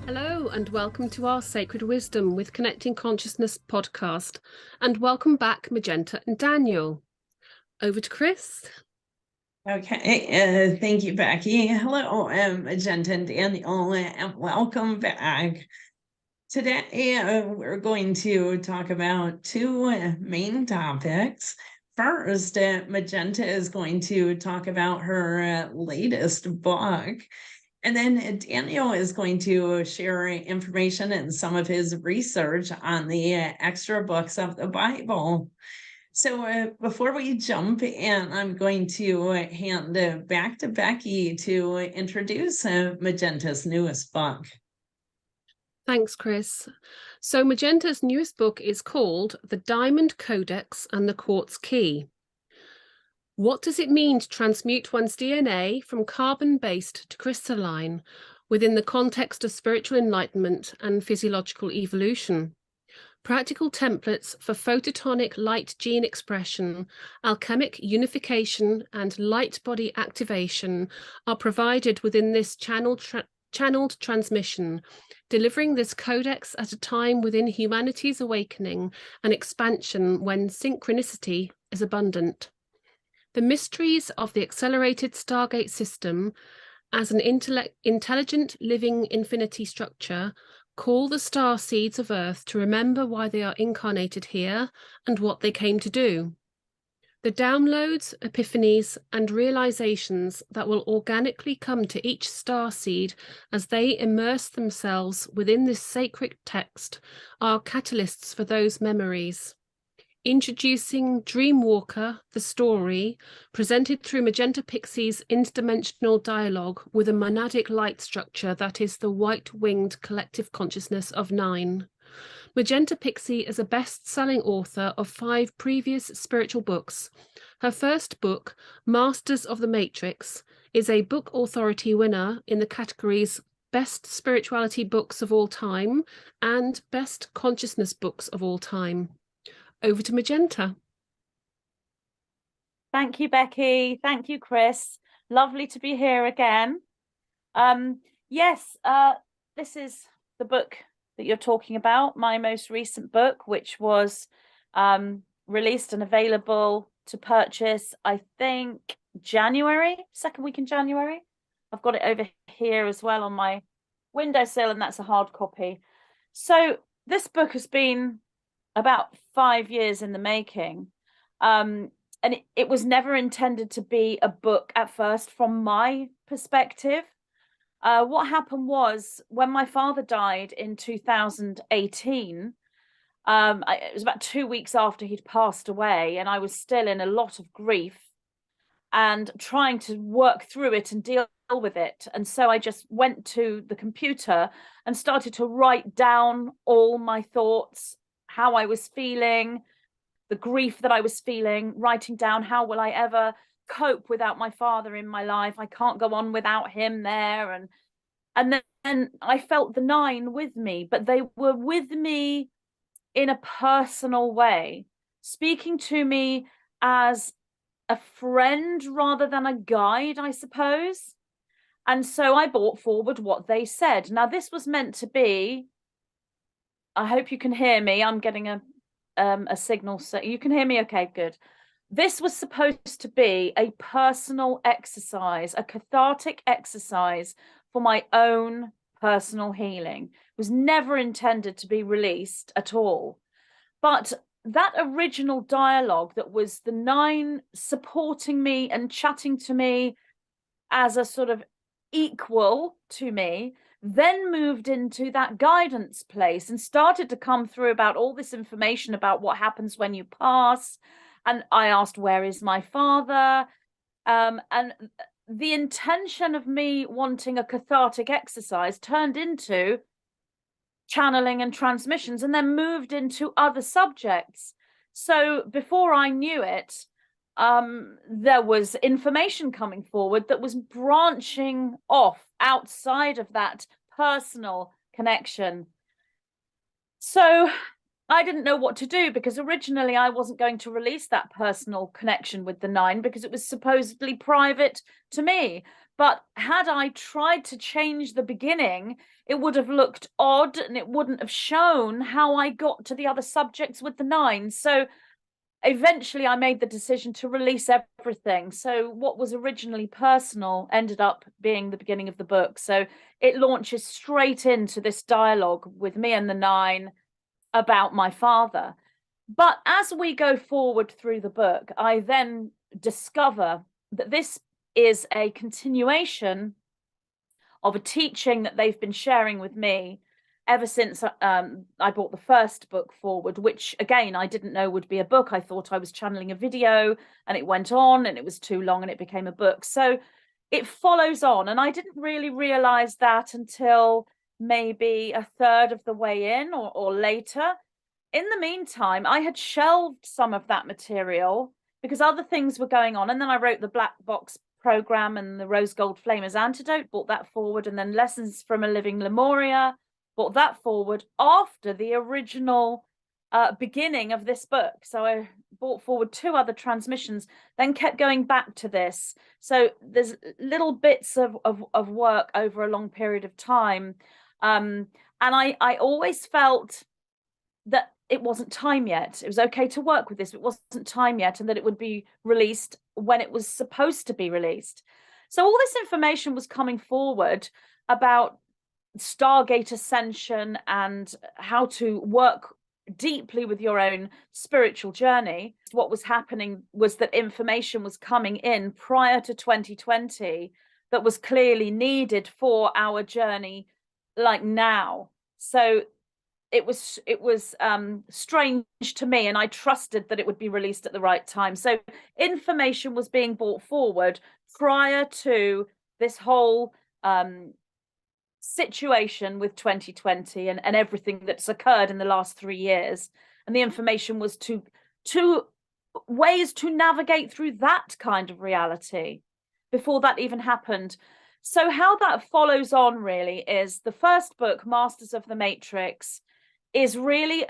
Hello and welcome to our Sacred Wisdom with Connecting Consciousness podcast. And welcome back, Magenta and Daniel. Over to Chris. Okay, thank you, Becky. Hello, Magenta and Daniel, and welcome back. Today, we're going to talk about two main topics. First, Magenta is going to talk about her latest book. And then Daniel is going to share information and some of his research on the extra books of the Bible. So before we jump in, I'm going to hand back to Becky to introduce Magenta's newest book. Thanks, Chris. So Magenta's newest book is called The Diamond Codex and the Quartz Key. What does it mean to transmute one's DNA from carbon-based to crystalline within the context of spiritual enlightenment and physiological evolution? Practical templates for photonic light gene expression, alchemic unification, and light body activation are provided within this channeled transmission, delivering this codex at a time within humanity's awakening and expansion when synchronicity is abundant. The mysteries of the accelerated Stargate system as an intelligent living infinity structure call the star seeds of Earth to remember why they are incarnated here and what they came to do. The downloads, epiphanies, and realizations that will organically come to each star seed as they immerse themselves within this sacred text are catalysts for those memories. Introducing Dreamwalker, the story, presented through Magenta Pixie's interdimensional dialogue with a monadic light structure that is the white-winged collective consciousness of 9. Magenta Pixie is a best-selling author of 5 previous spiritual books. Her first book, Masters of the Matrix, is a Book Authority winner in the categories Best Spirituality Books of All Time and Best Consciousness Books of All Time. Over to Magenta. Thank you, Becky. Thank you, Chris. Lovely to be here again. Yes, this is the book that you're talking about, my most recent book, which was released and available to purchase, I think, second week in January. I've got it over here as well on my windowsill, and that's a hard copy. So this book has been about 5 years in the making. And it was never intended to be a book at first from my perspective. What happened was when my father died in 2018, it was about 2 weeks after he'd passed away, and I was still in a lot of grief and trying to work through it and deal with it. And so I just went to the computer and started to write down all my thoughts, how I was feeling, the grief that I was feeling, writing down how will I ever cope without my father in my life. I can't go on without him there. And then I felt the 9 with me, but they were with me in a personal way, speaking to me as a friend rather than a guide, I suppose. And so I brought forward what they said. Now, this was meant to be, I hope you can hear me. I'm getting a signal. So you can hear me? Okay, good. This was supposed to be a personal exercise, a cathartic exercise for my own personal healing. It was never intended to be released at all. But that original dialogue that was the 9 supporting me and chatting to me as a sort of equal to me, then moved into that guidance place and started to come through about all this information about what happens when you pass. And I asked, where is my father? And the intention of me wanting a cathartic exercise turned into channeling and transmissions, and then moved into other subjects. So before I knew it, there was information coming forward that was branching off outside of that personal connection. So I didn't know what to do, because originally I wasn't going to release that personal connection with the 9 because it was supposedly private to me. But had I tried to change the beginning, it would have looked odd and it wouldn't have shown how I got to the other subjects with the 9. So eventually I made the decision to release everything. So what was originally personal ended up being the beginning of the book. So it launches straight into this dialogue with me and the 9 about my father. But as we go forward through the book, I then discover that this is a continuation of a teaching that they've been sharing with me ever since I brought the first book forward, which again, I didn't know would be a book. I thought I was channeling a video, and it went on and it was too long and it became a book. So it follows on, and I didn't really realize that until maybe a third of the way in or later. In the meantime, I had shelved some of that material because other things were going on. And then I wrote the Black Box program and the Rose Gold Flamer's Antidote, brought that forward. And then Lessons from a Living Lemuria, brought that forward after the original beginning of this book. So I brought forward 2 other transmissions, then kept going back to this. So there's little bits of work over a long period of time. And I always felt that it wasn't time yet. It was okay to work with this, but it wasn't time yet, and that it would be released when it was supposed to be released. So all this information was coming forward about Stargate ascension and how to work deeply with your own spiritual journey. What was happening was that information was coming in prior to 2020 that was clearly needed for our journey, like now. So it was strange to me, and I trusted that it would be released at the right time. So information was being brought forward prior to this whole situation with 2020 and everything that's occurred in the last 3 years. And the information was to ways to navigate through that kind of reality before that even happened. So how that follows on really is the first book, Masters of the Matrix, is really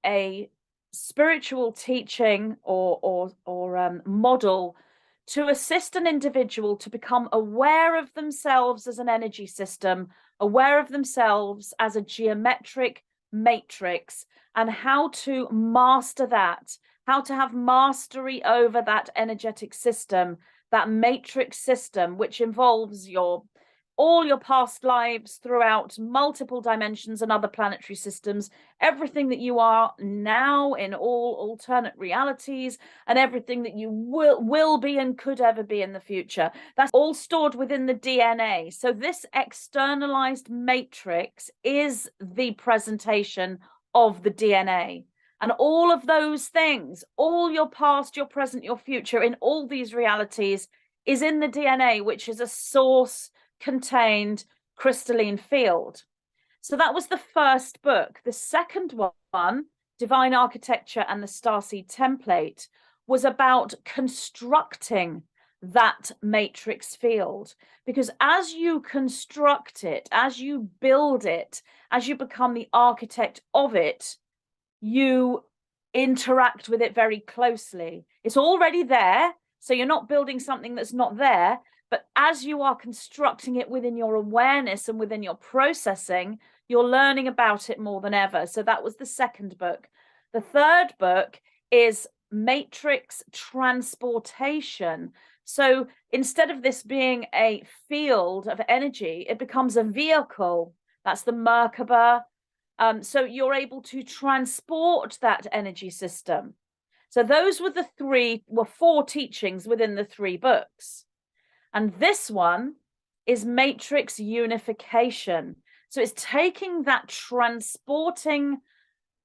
a spiritual teaching or model to assist an individual to become aware of themselves as an energy system, aware of themselves as a geometric matrix, and how to master that, how to have mastery over that energetic system, that matrix system, which involves all your past lives throughout multiple dimensions and other planetary systems, everything that you are now in all alternate realities, and everything that you will be and could ever be in the future. That's all stored within the DNA. So this externalized matrix is the presentation of the DNA. And all of those things, all your past, your present, your future, in all these realities is in the DNA, which is a source contained crystalline field. So that was the first book. The second one, Divine Architecture and the Starseed Template, was about constructing that matrix field. Because as you construct it, as you build it, as you become the architect of it, you interact with it very closely. It's already there, so you're not building something that's not there. But as you are constructing it within your awareness and within your processing, you're learning about it more than ever. So that was the second book. The third book is Matrix Transportation. So instead of this being a field of energy, it becomes a vehicle. That's the Merkaba. So you're able to transport that energy system. So those were 4 teachings within the 3 books. And this one is Matrix Unification. So it's taking that transporting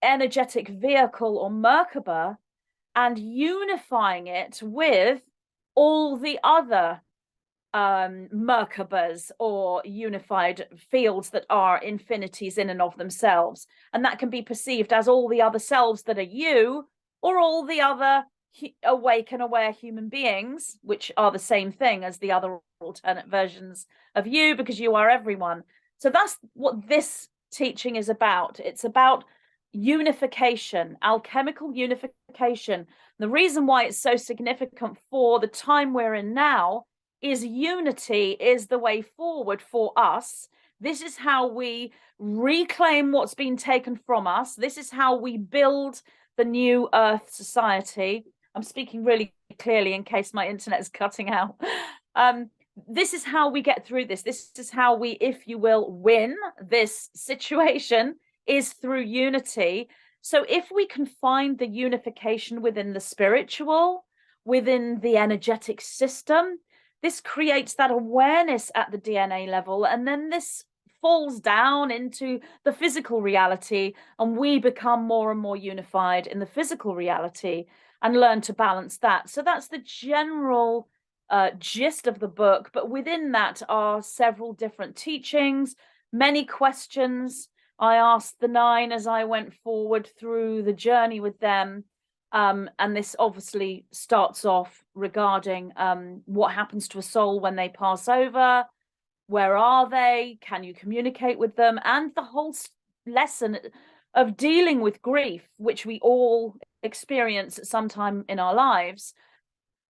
energetic vehicle or Merkaba and unifying it with all the other Merkabas or unified fields that are infinities in and of themselves. And that can be perceived as all the other selves that are you, or all the other awake and aware human beings, which are the same thing as the other alternate versions of you, because you are everyone. So that's what this teaching is about. It's about unification, alchemical unification. The reason why it's so significant for the time we're in now is unity is the way forward for us. This is how we reclaim what's been taken from us. This is how we build the new Earth society. I'm speaking really clearly in case my internet is cutting out. This is how we get through this. This is how we, if you will, win this situation, is through unity. So if we can find the unification within the spiritual, within the energetic system, this creates that awareness at the DNA level, and then this falls down into the physical reality, and we become more and more unified in the physical reality and learn to balance that. So that's the general gist of the book, but within that are several different teachings, many questions I asked the 9 as I went forward through the journey with them. And this obviously starts off regarding what happens to a soul when they pass over. Where are they? Can you communicate with them? And the whole lesson of dealing with grief, which we all experience at some time in our lives.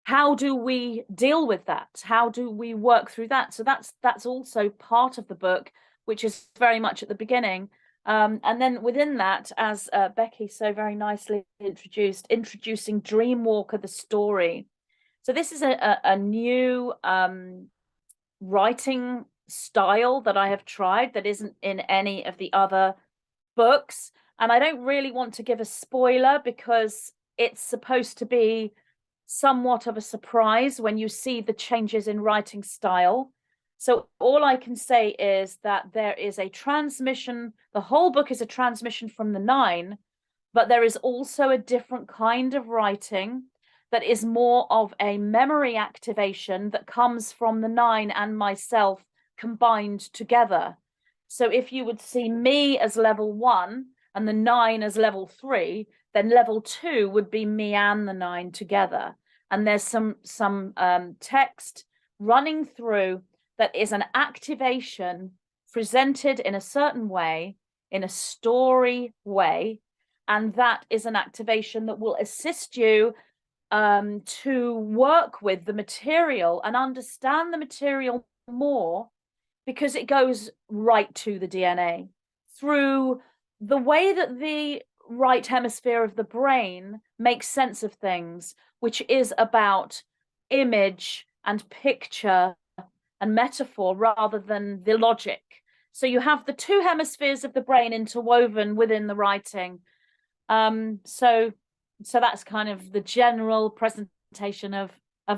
How do we deal with that? How do we work through that? So that's also part of the book, which is very much at the beginning. And then within that, as Becky so very nicely introducing Dreamwalker, the story. So this is a new writing style that I have tried that isn't in any of the other books. And I don't really want to give a spoiler because it's supposed to be somewhat of a surprise when you see the changes in writing style. So all I can say is that there is a transmission. The whole book is a transmission from the 9, but there is also a different kind of writing that is more of a memory activation that comes from the 9 and myself combined together. So if you would see me as level 1 and the 9 as level 3, then level 2 would be me and the 9 together. And there's some text running through that is an activation presented in a certain way, in a story way. And that is an activation that will assist you to work with the material and understand the material more, because it goes right to the DNA through the way that the right hemisphere of the brain makes sense of things, which is about image and picture and metaphor rather than the logic. So you have the 2 hemispheres of the brain interwoven within the writing. So that's kind of the general presentation of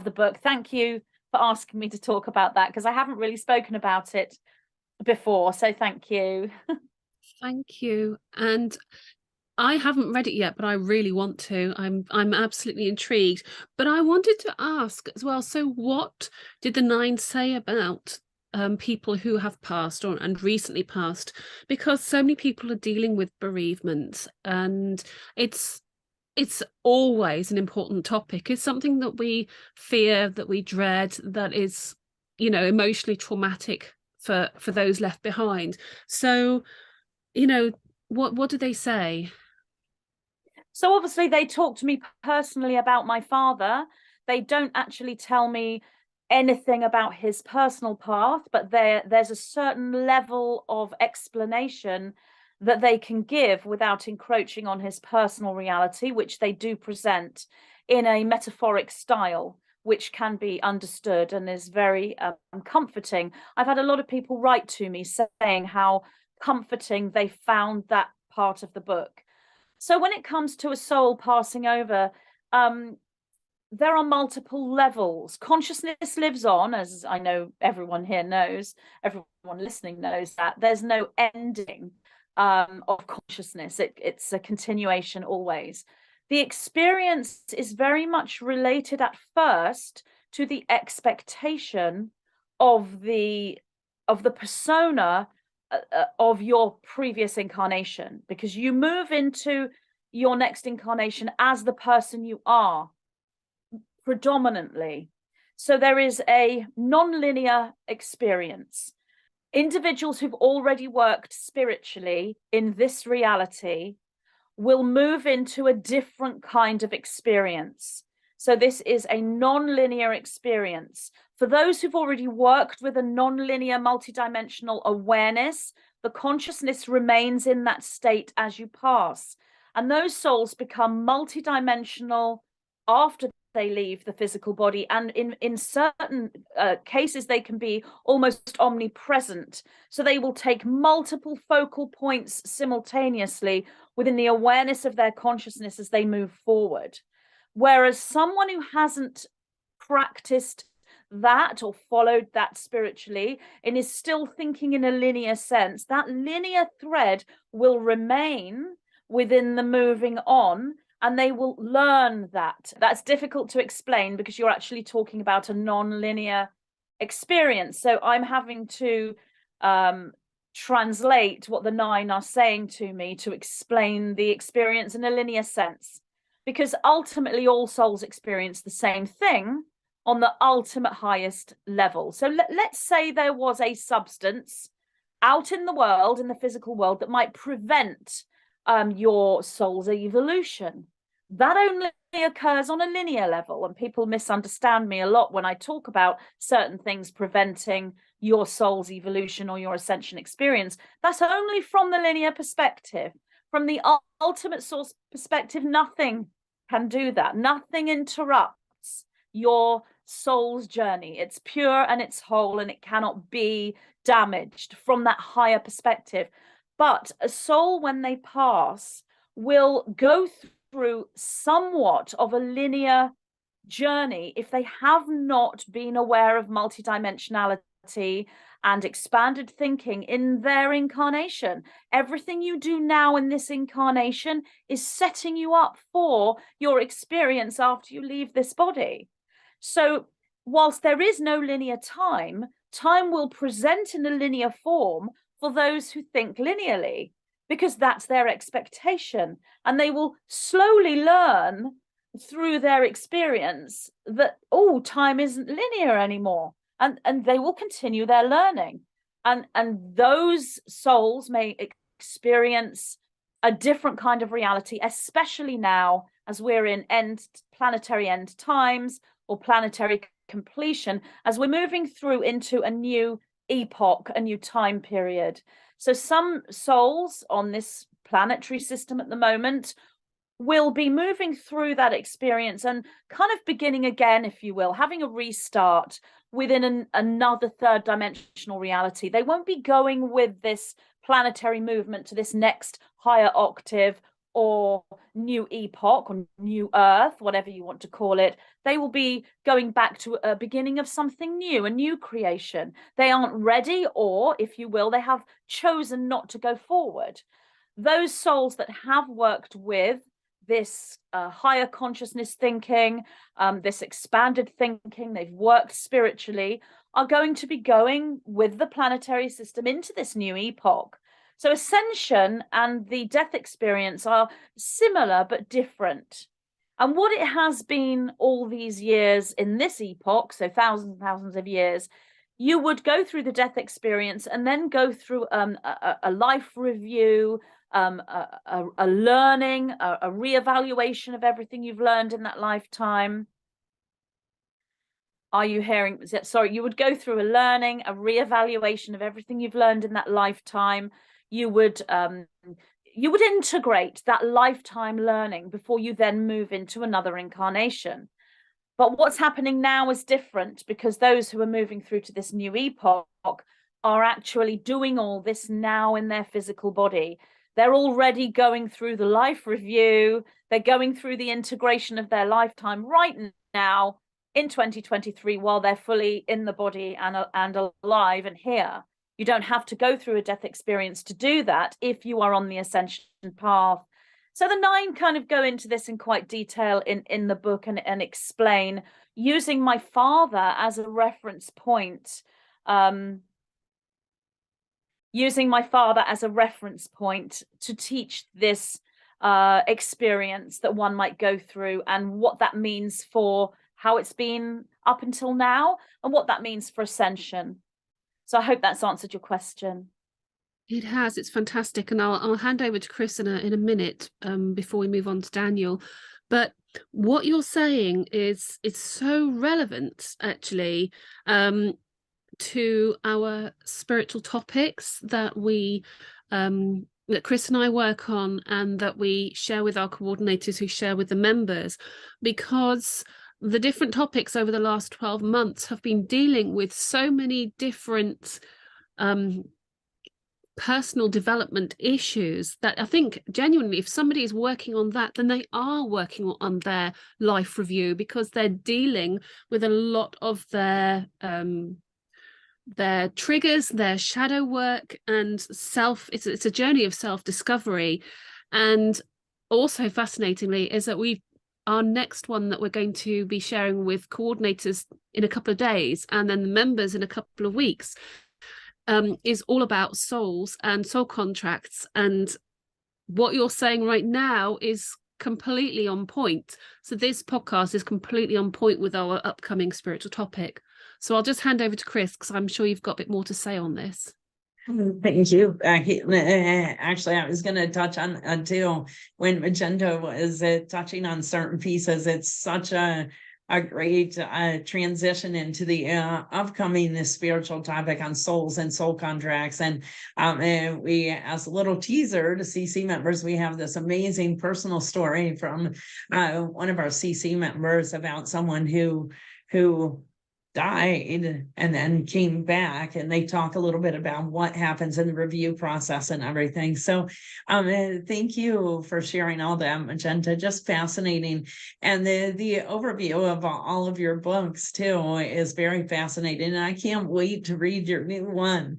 the book. Thank you for asking me to talk about that, because I haven't really spoken about it before. So thank you. Thank you. And I haven't read it yet, but I really want to. I'm absolutely intrigued. But I wanted to ask as well, so what did the 9 say about people who have passed and recently passed? Because so many people are dealing with bereavement, and it's always an important topic. It's something that we fear, that we dread, that is, emotionally traumatic for those left behind. So, what do they say? So obviously they talk to me personally about my father. They don't actually tell me anything about his personal path, but there's a certain level of explanation that they can give without encroaching on his personal reality, which they do present in a metaphoric style, which can be understood and is very comforting. I've had a lot of people write to me saying how comforting they found that part of the book. So when it comes to a soul passing over, there are multiple levels. Consciousness lives on, as I know everyone here knows, everyone listening knows, that there's no ending of consciousness. It's a continuation always. The experience is very much related at first to the expectation of the persona of your previous incarnation, because you move into your next incarnation as the person you are predominantly. So there is a non-linear experience. Individuals who've already worked spiritually in this reality will move into a different kind of experience. So this is a non-linear experience. For those who've already worked with a non-linear multidimensional awareness, the consciousness remains in that state as you pass. And those souls become multidimensional after they leave the physical body. And in certain cases, they can be almost omnipresent. So they will take multiple focal points simultaneously within the awareness of their consciousness as they move forward. Whereas someone who hasn't practiced that or followed that spiritually and is still thinking in a linear sense, that linear thread will remain within the moving on, and they will learn that. That's difficult to explain because you're actually talking about a non-linear experience. So I'm having to translate what the 9 are saying to me to explain the experience in a linear sense, because ultimately all souls experience the same thing on the ultimate highest level. So let's say there was a substance out in the world, in the physical world, that might prevent your soul's evolution. That only occurs on a linear level, and people misunderstand me a lot when I talk about certain things preventing your soul's evolution or your ascension experience. That's only from the linear perspective. From the ultimate source perspective, nothing can do that. Nothing interrupts your soul's journey. It's pure and it's whole, and it cannot be damaged from that higher perspective. But a soul, when they pass, will go through somewhat of a linear journey if they have not been aware of multidimensionality and expanded thinking in their incarnation. Everything you do now in this incarnation is setting you up for your experience after you leave this body. So whilst there is no linear time, time will present in a linear form for those who think linearly, because that's their expectation. And they will slowly learn through their experience that, oh, time isn't linear anymore. And they will continue their learning. And those souls may experience a different kind of reality, especially now as we're in planetary end times or planetary completion, as we're moving through into a new epoch, a new time period. So some souls on this planetary system at the moment will be moving through that experience and kind of beginning again, if you will, having a restart within another third dimensional reality. They won't be going with this planetary movement to this next higher octave or new epoch or new earth, whatever you want to call it. They will be going back to a beginning of something new, a new creation. They aren't ready, or if you will, they have chosen not to go forward. Those souls that have worked with this higher consciousness thinking, this expanded thinking, they've worked spiritually, are going to be going with the planetary system into this new epoch. So ascension and the death experience are similar but different. And what it has been all these years in this epoch, so thousands and thousands of years, you would go through the death experience and then go through a life review, a learning, a reevaluation of everything you've learned in that lifetime. Are you hearing? Sorry, you would go through a learning, a reevaluation of everything you've learned in that lifetime. You would integrate that lifetime learning before you then move into another incarnation. But what's happening now is different, because those who are moving through to this new epoch are actually doing all this now in their physical body. They're already going through the life review. They're going through the integration of their lifetime right now in 2023 while they're fully in the body and alive and here. You don't have to go through a death experience to do that if you are on the ascension path. So the 9 kind of go into this in quite detail in the book and explain, using my father as a reference point, to teach this experience that one might go through, and what that means for how it's been up until now, and what that means for ascension. So I hope that's answered your question. It has. It's fantastic. And I'll hand over to Chris in a minute before we move on to Daniel. But what you're saying is it's so relevant, actually, to our spiritual topics that that Chris and I work on, and that we share with our coordinators, who share with the members, because the different topics over the last 12 months have been dealing with so many different personal development issues that I think genuinely, if somebody is working on that, then they are working on their life review, because they're dealing with a lot of their triggers, their shadow work, and it's a journey of self-discovery. And also fascinatingly is that our next one that we're going to be sharing with coordinators in a couple of days, and then the members in a couple of weeks, is all about souls and soul contracts. And what you're saying right now is completely on point. So this podcast is completely on point with our upcoming spiritual topic. So I'll just hand over to Chris, because I'm sure you've got a bit more to say on this. Thank you. Actually, I was going to touch on too, when Magenta was touching on certain pieces. It's such a great transition into the upcoming spiritual topic on souls and soul contracts. And we, as a little teaser to CC members, we have this amazing personal story from one of our CC members about someone who died and then came back, and they talk a little bit about what happens in the review process and everything. So thank you for sharing all that, Magenta. Just fascinating. And the overview of all of your books too is very fascinating, and I can't wait to read your new one.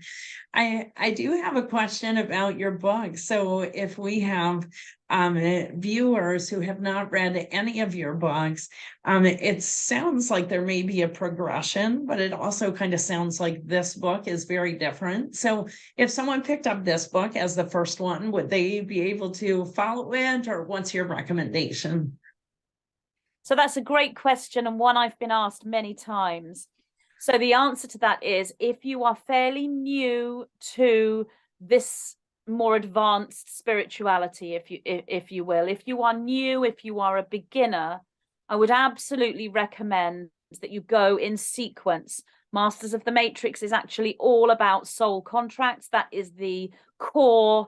I do have a question about your book. So if we have viewers who have not read any of your books, it sounds like there may be a progression, but it also kind of sounds like this book is very different. So if someone picked up this book as the first one, would they be able to follow it, or what's your recommendation? So that's a great question, and one I've been asked many times. So the answer to that is, if you are fairly new to this more advanced spirituality, if you will, if you are new, if you are a beginner, I would absolutely recommend that you go in sequence. Masters of the Matrix is actually all about soul contracts. That is the core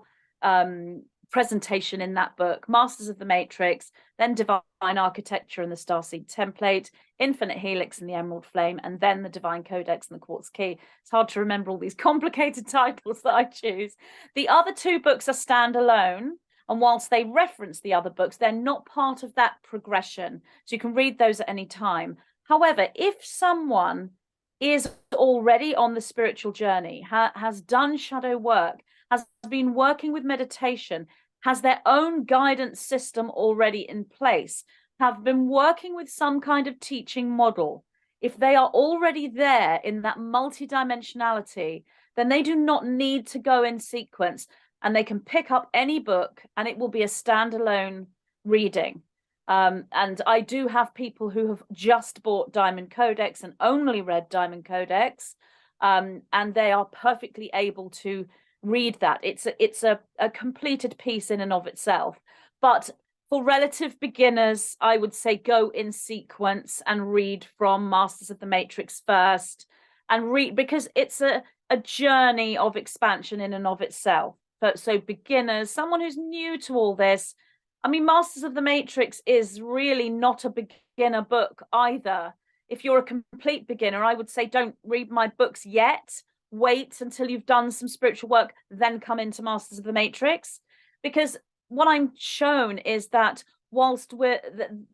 presentation in that book. Masters of the Matrix, then Divine Architecture and the Starseed Template, Infinite Helix and the Emerald Flame, and then the Divine Codex and the Quartz Key. It's hard to remember all these complicated titles that I choose. The other two books are standalone, and whilst they reference the other books, they're not part of that progression. So you can read those at any time. However, if someone is already on the spiritual journey, has done shadow work, has been working with meditation, has their own guidance system already in place, have been working with some kind of teaching model, if they are already there in that multidimensionality, then they do not need to go in sequence, and they can pick up any book and it will be a standalone reading. And I do have people who have just bought Diamond Codex and only read Diamond Codex, and they are perfectly able to read that. It's a completed piece in and of itself. But for relative beginners, I would say go in sequence and read from Masters of the Matrix first, and read, because it's a journey of expansion in and of itself. But so beginners, someone who's new to all this, I mean, Masters of the Matrix is really not a beginner book either. If you're a complete beginner, I would say don't read my books yet. Wait until you've done some spiritual work, then come into Masters of the Matrix. Because what I'm shown is that whilst we're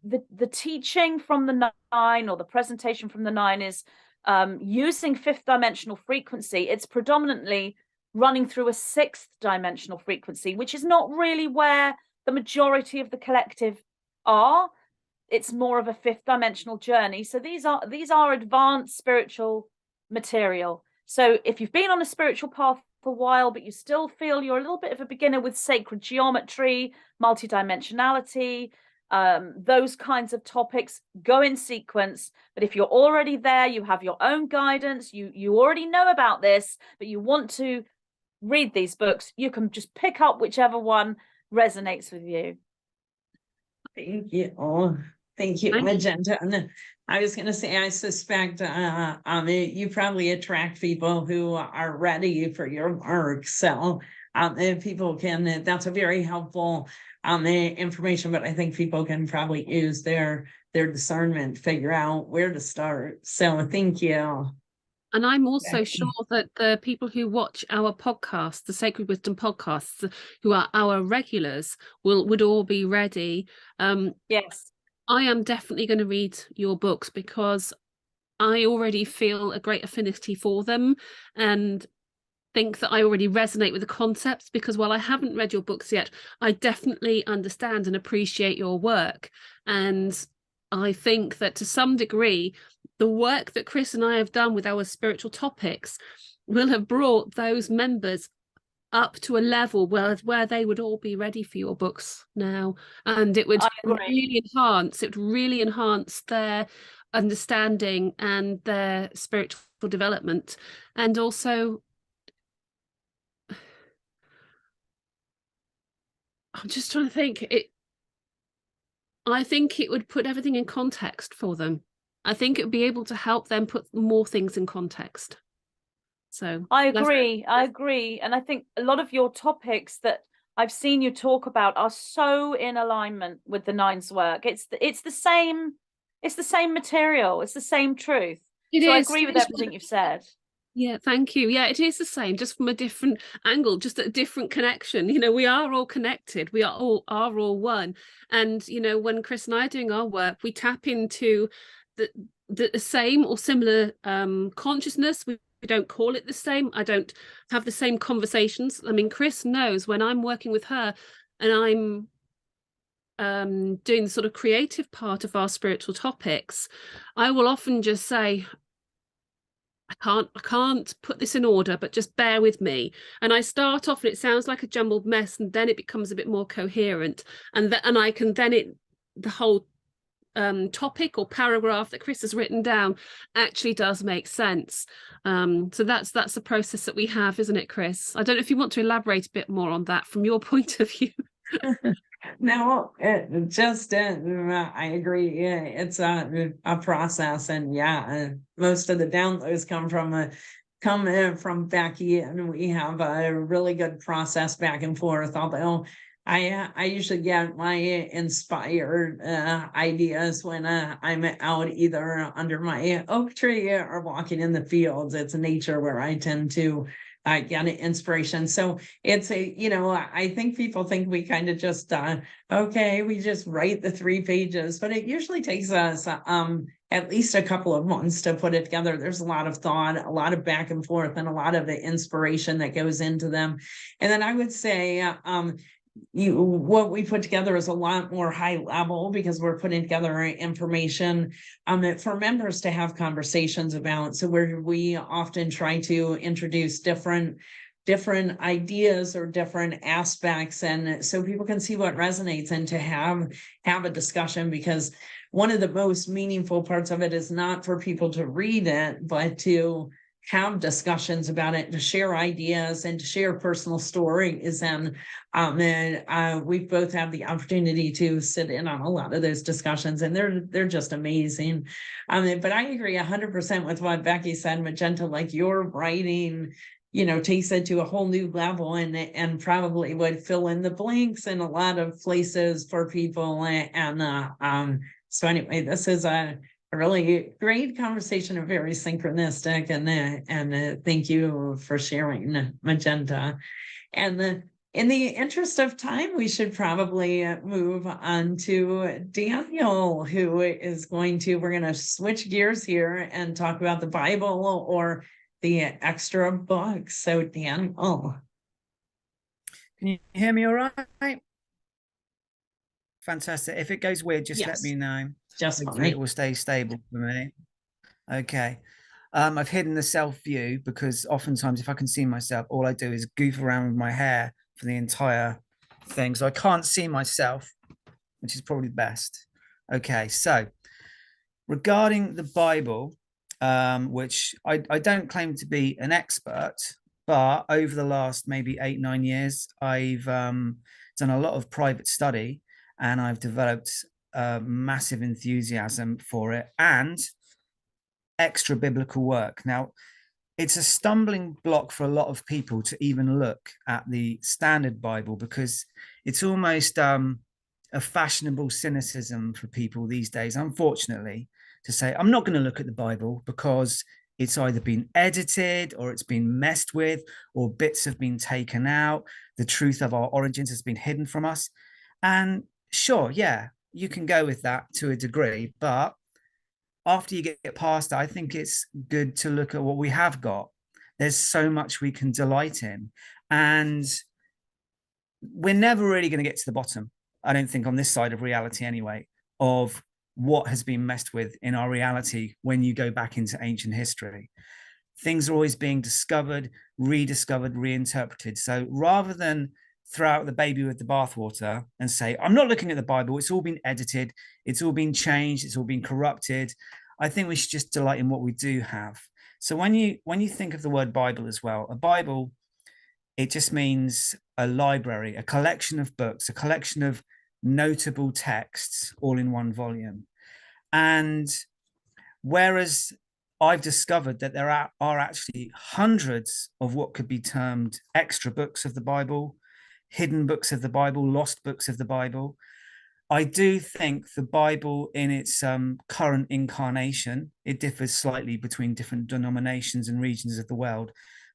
the teaching from the 9, or the presentation from the 9, is using 5th dimensional frequency, it's predominantly running through a 6th dimensional frequency, which is not really where the majority of the collective are. It's more of a 5th dimensional journey. So these are advanced spiritual material. So if you've been on a spiritual path for a while, but you still feel you're a little bit of a beginner with sacred geometry, multidimensionality, those kinds of topics, go in sequence. But if you're already there, you have your own guidance, you already know about this, but you want to read these books, you can just pick up whichever one resonates with you. Thank you. Thank you, Magenta. And I was going to say, I suspect you probably attract people who are ready for your work. So if people can, that's a very helpful information, but I think people can probably use their discernment, figure out where to start. So thank you. And I'm also sure that the people who watch our podcast, the Sacred Wisdom podcasts, who are our regulars, would all be ready. Yes. I am definitely going to read your books because I already feel a great affinity for them and think that I already resonate with the concepts, because while I haven't read your books yet, I definitely understand and appreciate your work. And I think that to some degree, the work that Chris and I have done with our spiritual topics will have brought those members up to a level where they would all be ready for your books now, and it would really enhance their understanding and their spiritual development. And also, I'm just trying to think, I think it would put everything in context for them. I think it would be able to help them put more things in context. So I agree. And I think a lot of your topics that I've seen you talk about are so in alignment with the Nine's work. It's the same material, it's the same truth. I agree with everything you've said. Yeah, thank you. Yeah, it is the same, just from a different angle, just a different connection. You know, we are all connected. We are all one. And, you know, when Chris and I are doing our work, we tap into the same or similar consciousness. We don't call it the same. I don't have the same conversations. I mean, Chris knows when I'm working with her and I'm doing the sort of creative part of our spiritual topics, I will often just say, I can't put this in order, but just bear with me. And I start off and it sounds like a jumbled mess, and then it becomes a bit more coherent. And I can then the whole topic or paragraph that Chris has written down actually does make sense. So that's the process that we have, isn't it, Chris? I don't know if you want to elaborate a bit more on that from your point of view. No, I agree. Yeah, it's a process, and most of the downloads come from Becky, and we have a really good process back and forth. Although I usually get my inspired ideas when I'm out either under my oak tree or walking in the fields. It's nature where I tend to get inspiration. So it's I think people think we kind of just, we just write the 3 pages, but it usually takes us at least a couple of months to put it together. There's a lot of thought, a lot of back and forth, and a lot of the inspiration that goes into them. And then I would say, what we put together is a lot more high level because we're putting together information for members to have conversations about. So we often try to introduce different ideas or different aspects, and so people can see what resonates and to have a discussion, because one of the most meaningful parts of it is not for people to read it, but to have discussions about it, to share ideas and to share personal stories. And we both have the opportunity to sit in on a lot of those discussions, and they're just amazing. But I agree 100% with what Becky said, Magenta. Like, your writing, takes it to a whole new level, and probably would fill in the blanks in a lot of places for people. And so anyway, this is a really great conversation, and very synchronistic, and thank you for sharing, Magenta. And in the interest of time, we should probably move on to Daniel, who is we're going to switch gears here and talk about the Bible or the extra books. So Daniel. Can you hear me all right? Fantastic. If it goes weird, just let me know. Just hopefully it will stay stable for me. Okay. I've hidden the self view because oftentimes if I can see myself, all I do is goof around with my hair for the entire thing. So I can't see myself, which is probably best. Okay. So regarding the Bible, which I don't claim to be an expert, but over the last maybe 8-9 years, I've done a lot of private study. and I've developed a massive enthusiasm for it and extra biblical work. Now, it's a stumbling block for a lot of people to even look at the standard Bible, because it's almost a fashionable cynicism for people these days, unfortunately, to say, I'm not going to look at the Bible because it's either been edited or it's been messed with, or bits have been taken out. The truth of our origins has been hidden from us. And sure, yeah, you can go with that to a degree, but after you get past that, I think it's good to look at what we have got. There's so much we can delight in, and we're never really going to get to the bottom, I don't think, on this side of reality anyway, of what has been messed with in our reality when you go back into ancient history. Things are always being discovered, rediscovered, reinterpreted. So rather than throw out the baby with the bathwater and say, I'm not looking at the Bible, it's all been edited, it's all been changed, it's all been corrupted, I think we should just delight in what we do have. So when you think of the word Bible as well, a Bible, it just means a library, a collection of books, a collection of notable texts all in one volume. And whereas I've discovered that there are actually hundreds of what could be termed extra books of the Bible, hidden books of the Bible, lost books of the Bible, I do think the Bible in its current incarnation, it differs slightly between different denominations and regions of the world,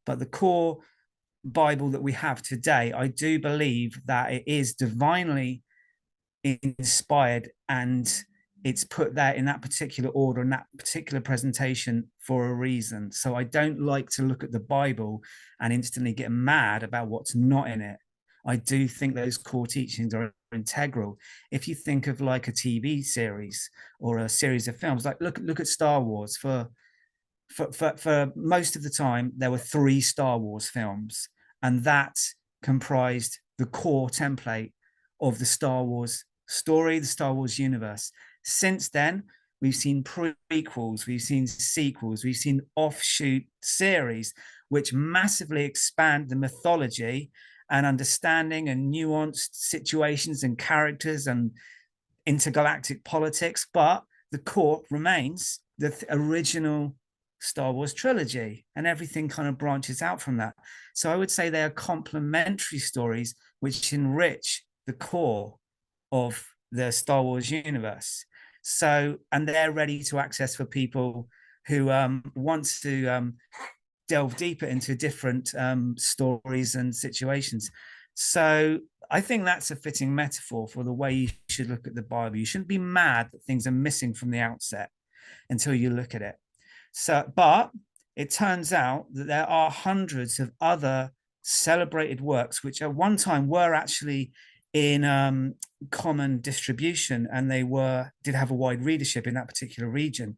but the core Bible that we have today, I do believe that it is divinely inspired, and it's put there in that particular order and that particular presentation for a reason. So I don't like to look at the Bible and instantly get mad about what's not in it. I do think those core teachings are integral. If you think of like a TV series or a series of films, like look at Star Wars. For most of the time, there were 3 Star Wars films, and that comprised the core template of the Star Wars story, the Star Wars universe. Since then, we've seen prequels, we've seen sequels, we've seen offshoot series, which massively expand the mythology and understanding and nuanced situations and characters and intergalactic politics. But the core remains the original Star Wars trilogy, and everything kind of branches out from that. So I would say they are complementary stories which enrich the core of the Star Wars universe. So, and they're ready to access for people who want to delve deeper into different stories and situations. So I think that's a fitting metaphor for the way you should look at the Bible. You shouldn't be mad that things are missing from the outset until you look at it. So, but it turns out that there are hundreds of other celebrated works which at one time were actually in common distribution, and they did have a wide readership in that particular region.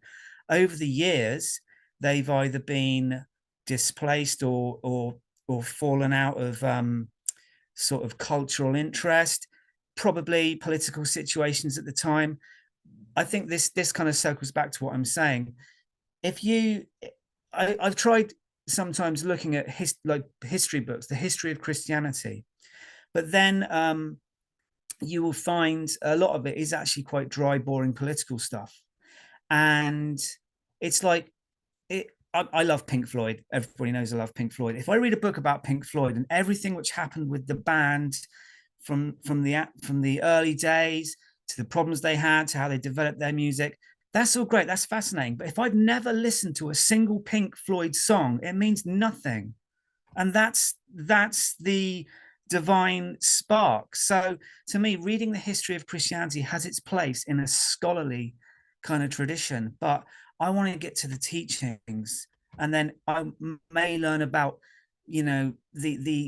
Over the years, they've either been displaced or fallen out of sort of cultural interest, probably political situations at the time. I think this kind of circles back to what I'm saying. I've tried sometimes looking at history books, the history of Christianity, but then you will find a lot of it is actually quite dry, boring political stuff. And it's like, I love Pink Floyd. Everybody knows I love Pink Floyd. If I read a book about Pink Floyd and everything which happened with the band from the early days to the problems they had, to how they developed their music, that's all great. That's fascinating. But if I've never listened to a single Pink Floyd song, it means nothing. And that's the divine spark. So to me, reading the history of Christianity has its place in a scholarly kind of tradition, but I want to get to the teachings, and then I may learn about, the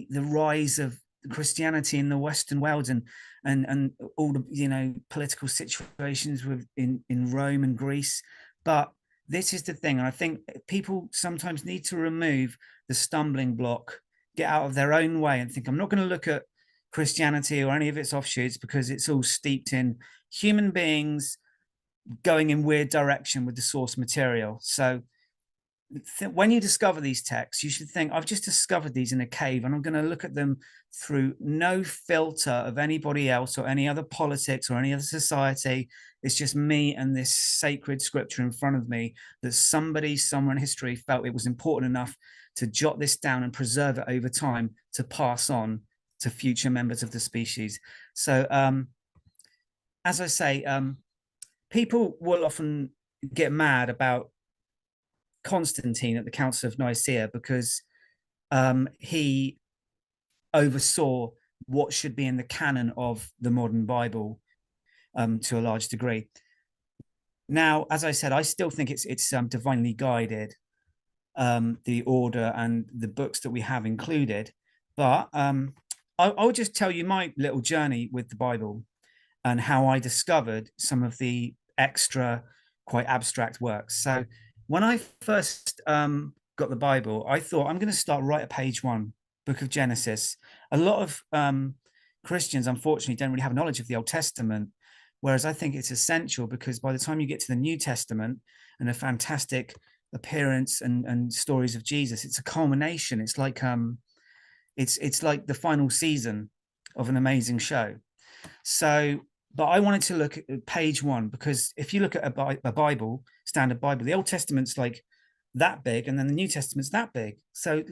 rise of Christianity in the Western world and all the political situations in Rome and Greece. But this is the thing, and I think people sometimes need to remove the stumbling block, get out of their own way and think, I'm not going to look at Christianity or any of its offshoots because it's all steeped in human beings going in weird direction with the source material. So when you discover these texts, you should think, I've just discovered these in a cave, and I'm going to look at them through no filter of anybody else or any other politics or any other society. It's just me and this sacred scripture in front of me that somebody somewhere in history felt it was important enough to jot this down and preserve it over time to pass on to future members of the species. So as I say, people will often get mad about Constantine at the Council of Nicaea because he oversaw what should be in the canon of the modern Bible to a large degree. Now, as I said, I still think it's divinely guided, the order and the books that we have included. But I'll just tell you my little journey with the Bible and how I discovered some of the extra, quite abstract works. So when I first got the Bible, I thought I'm going to start right at page 1, book of Genesis. A lot of Christians, unfortunately, don't really have knowledge of the Old Testament, whereas I think it's essential, because by the time you get to the New Testament and a fantastic appearance and stories of Jesus, it's a culmination. It's like it's like the final season of an amazing show. So, but I wanted to look at page 1, because if you look at a Bible, standard Bible, the Old Testament's like that big, and then the New Testament's that big. So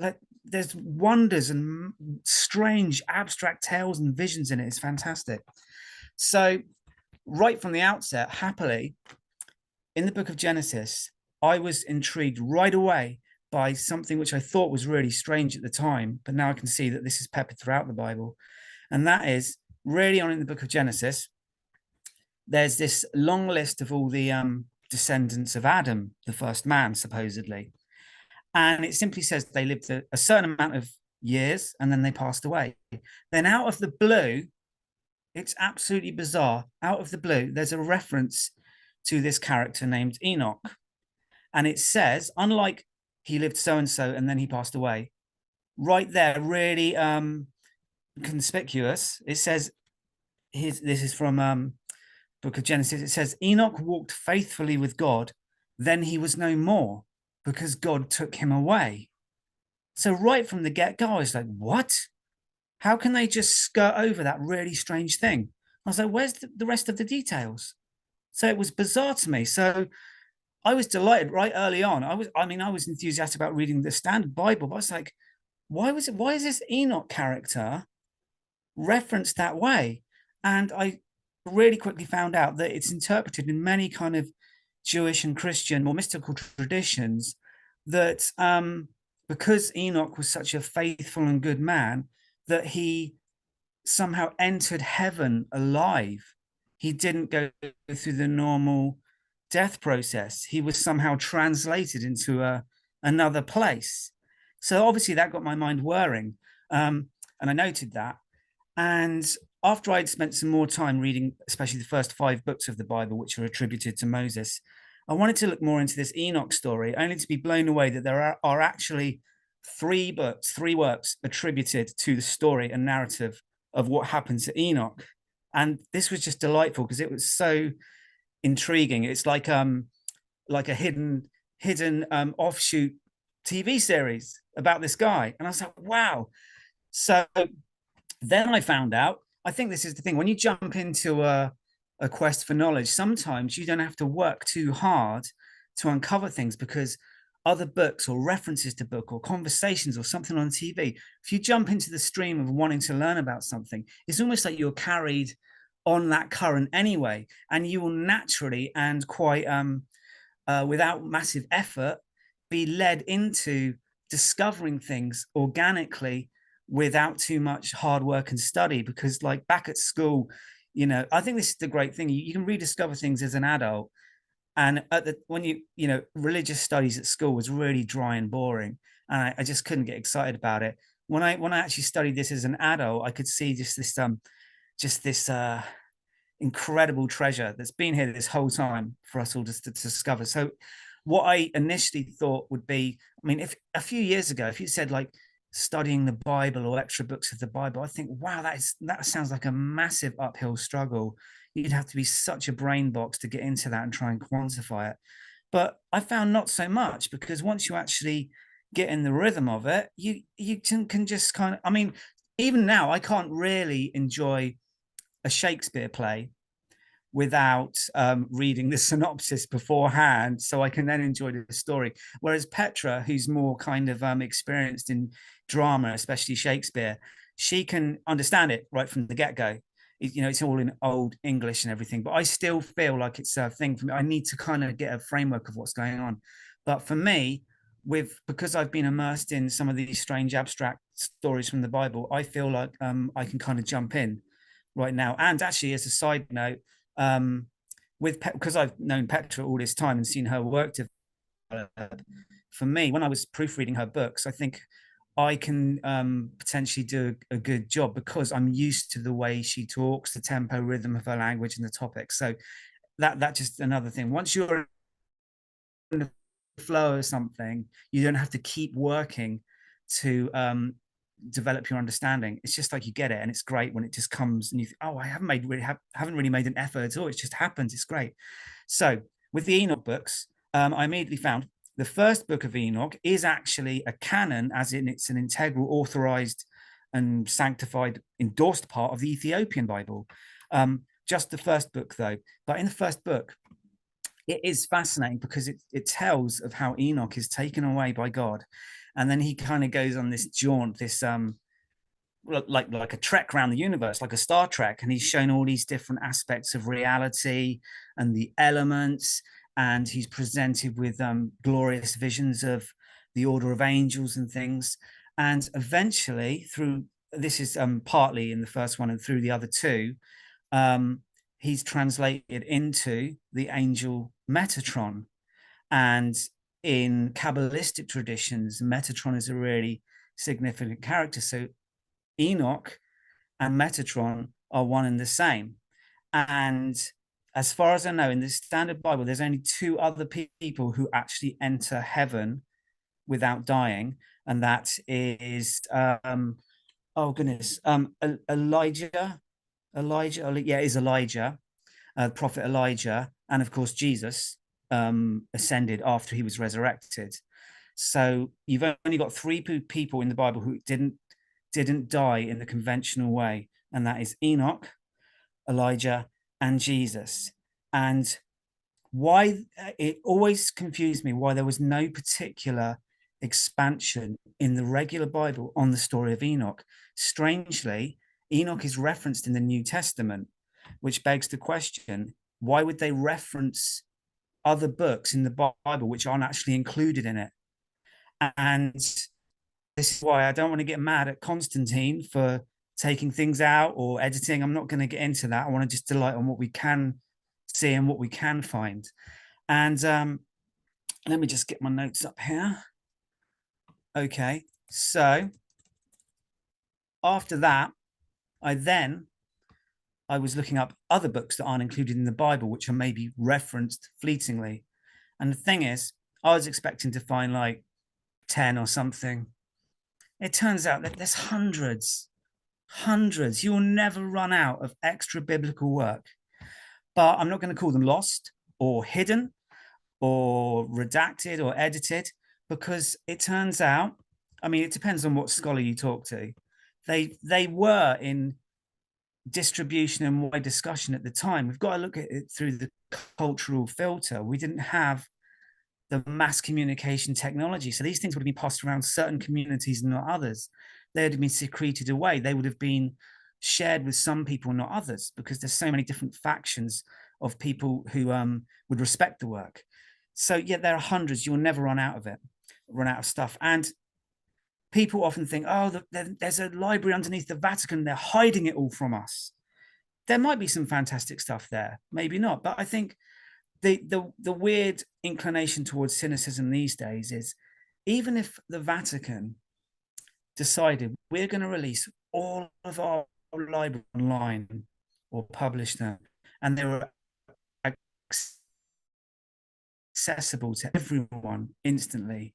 there's wonders and strange abstract tales and visions in it. It's fantastic. So right from the outset, happily, in the book of Genesis, I was intrigued right away by something which I thought was really strange at the time, but now I can see that this is peppered throughout the Bible. And that is, really on in the book of Genesis, there's this long list of all the descendants of Adam, the first man, supposedly. And it simply says they lived a certain amount of years and then they passed away. Then out of the blue, it's absolutely bizarre. Out of the blue, there's a reference to this character named Enoch. And it says, unlike he lived so-and-so and then he passed away, right there, really conspicuous, it says, this is from book of Genesis, it says, Enoch walked faithfully with God, then he was no more, because God took him away. So right from the get-go, I was like, what? How can they just skirt over that really strange thing? I was like, where's the rest of the details? So it was bizarre to me. So I was delighted right early on. I was enthusiastic about reading the standard Bible, but I was like, why is this Enoch character referenced that way? And I really quickly found out that it's interpreted in many kind of Jewish and Christian or mystical traditions that because Enoch was such a faithful and good man, that he somehow entered heaven alive. He didn't go through the normal death process. He was somehow translated into another place. So obviously that got my mind whirring, and I noted that. And after I'd spent some more time reading, especially the first 5 books of the Bible, which are attributed to Moses, I wanted to look more into this Enoch story, only to be blown away that there are actually 3 works attributed to the story and narrative of what happened to Enoch. And this was just delightful because it was so intriguing. It's like a hidden offshoot TV series about this guy. And I was like, wow. So then I found out, I think this is the thing, when you jump into a quest for knowledge, sometimes you don't have to work too hard to uncover things, because other books or references to book or conversations or something on TV, if you jump into the stream of wanting to learn about something, it's almost like you're carried on that current anyway, and you will naturally and quite without massive effort be led into discovering things organically without too much hard work and study. Because like back at school, you know, I think this is the great thing, you can rediscover things as an adult. And when you know, religious studies at school was really dry and boring, and I just couldn't get excited about it. When I actually studied this as an adult, I could see just this incredible treasure that's been here this whole time for us all to discover. So what I initially thought would be, I mean, if a few years ago, if you said like studying the Bible or extra books of the Bible, I think, wow, that sounds like a massive uphill struggle. You'd have to be such a brain box to get into that and try and quantify it. But I found not so much, because once you actually get in the rhythm of it, you can just kind of, I mean, even now I can't really enjoy a Shakespeare play without reading the synopsis beforehand, so I can then enjoy the story. Whereas Petra, who's more kind of experienced in drama, especially Shakespeare, she can understand it right from the get-go. It's all in old English and everything, but I still feel like it's a thing for me. I need to kind of get a framework of what's going on. But for me, because I've been immersed in some of these strange abstract stories from the Bible, I feel like I can kind of jump in right now. And actually, as a side note, because I've known Petra all this time and seen her work develop, for me, when I was proofreading her books, I think I can potentially do a good job, because I'm used to the way she talks, the tempo, rhythm of her language, and the topics. So that just another thing. Once you're in the flow of something, you don't have to keep working to develop your understanding. It's just like you get it, and it's great when it just comes and you think, oh, I haven't really made an effort at all. It just happens. It's great. So with the Enoch books, I immediately found the first book of Enoch is actually a canon, as in it's an integral, authorized and sanctified, endorsed part of the Ethiopian Bible. Just the first book, though. But in the first book, it is fascinating, because it tells of how Enoch is taken away by God. And then he kind of goes on this jaunt, this like a trek around the universe, like a Star Trek, and he's shown all these different aspects of reality and the elements, and he's presented with glorious visions of the order of angels and things. And eventually, through this is partly in the first one and through the other two, he's translated into the angel Metatron. And in Kabbalistic traditions, Metatron is a really significant character. So Enoch and Metatron are one and the same. And as far as I know, in the Standard Bible, there's only two other people who actually enter heaven without dying, and that is Elijah. Elijah, prophet Elijah, and of course Jesus ascended after he was resurrected. So you've only got three people in the Bible who didn't die in the conventional way, and that is Enoch, Elijah, and Jesus. And why it always confused me why there was no particular expansion in the regular Bible on the story of Enoch. Strangely, Enoch is referenced in the New Testament, which begs the question, why would they reference other books in the Bible which aren't actually included in it? And this is why I don't want to get mad at Constantine for taking things out or editing. I'm not going to get into that. I want to just delight on what we can see and what we can find. And let me just get my notes up here. Okay, so after that, I was looking up other books that aren't included in the Bible, which are maybe referenced fleetingly. And the thing is, I was expecting to find like 10 or something. It turns out that there's hundreds. You'll never run out of extra biblical work. But I'm not going to call them lost or hidden or redacted or edited, because it turns out, I mean, it depends on what scholar you talk to. They were in distribution and wide discussion at the time. We've got to look at it through the cultural filter. We didn't have the mass communication technology, so these things would have been passed around certain communities and not others. They would have been secreted away. They would have been shared with some people, not others, because there's so many different factions of people who would respect the work. So yeah, there are hundreds. You'll never run out of stuff. And people often think, oh, there's a library underneath the Vatican. They're hiding it all from us. There might be some fantastic stuff there, maybe not. But I think the weird inclination towards cynicism these days is, even if the Vatican decided we're going to release all of our library online or publish them, and they were accessible to everyone instantly,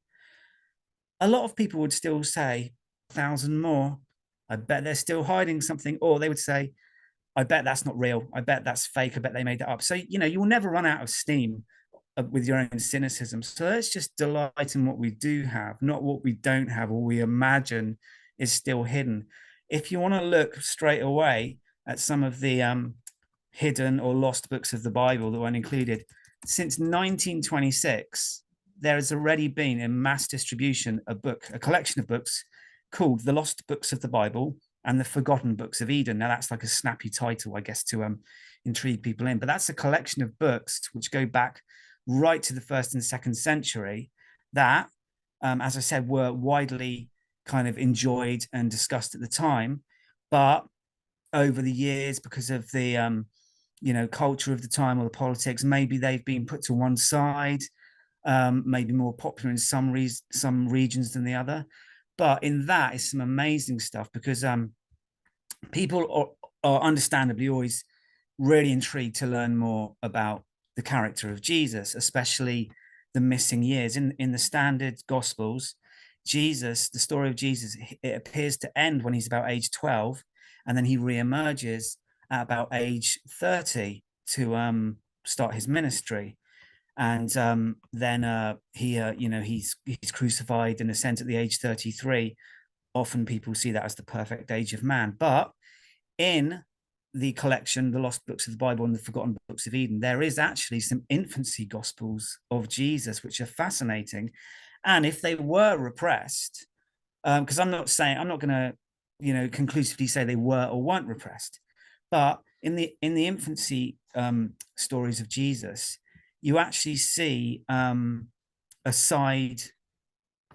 a lot of people would still say 1,000 more. I bet they're still hiding something. Or they would say, I bet that's not real. I bet that's fake. I bet they made that up. So, you will never run out of steam with your own cynicism. So let's just delight in what we do have, not what we don't have or we imagine is still hidden. If you want to look straight away at some of the hidden or lost books of the Bible that weren't included, since 1926, there has already been in mass distribution a collection of books called The Lost Books of the Bible and The Forgotten Books of Eden. Now that's like a snappy title, I guess, to intrigue people in, but that's a collection of books which go back right to the 1st and 2nd century that, as I said, were widely kind of enjoyed and discussed at the time. But over the years, because of the, culture of the time or the politics, maybe they've been put to one side, maybe more popular in some regions than the other. But in that is some amazing stuff, because people are understandably always really intrigued to learn more about the character of Jesus, especially the missing years. In the standard Gospels, Jesus, the story of Jesus, it appears to end when he's about age 12, and then he reemerges at about age 30 to start his ministry. And then he's crucified in a sense at the age 33. Often people see that as the perfect age of man. But in the collection, The Lost Books of the Bible and The Forgotten Books of Eden, there is actually some infancy gospels of Jesus, which are fascinating. And if they were repressed, because I'm not going to, conclusively say they were or weren't repressed, but in the infancy stories of Jesus, you actually see a side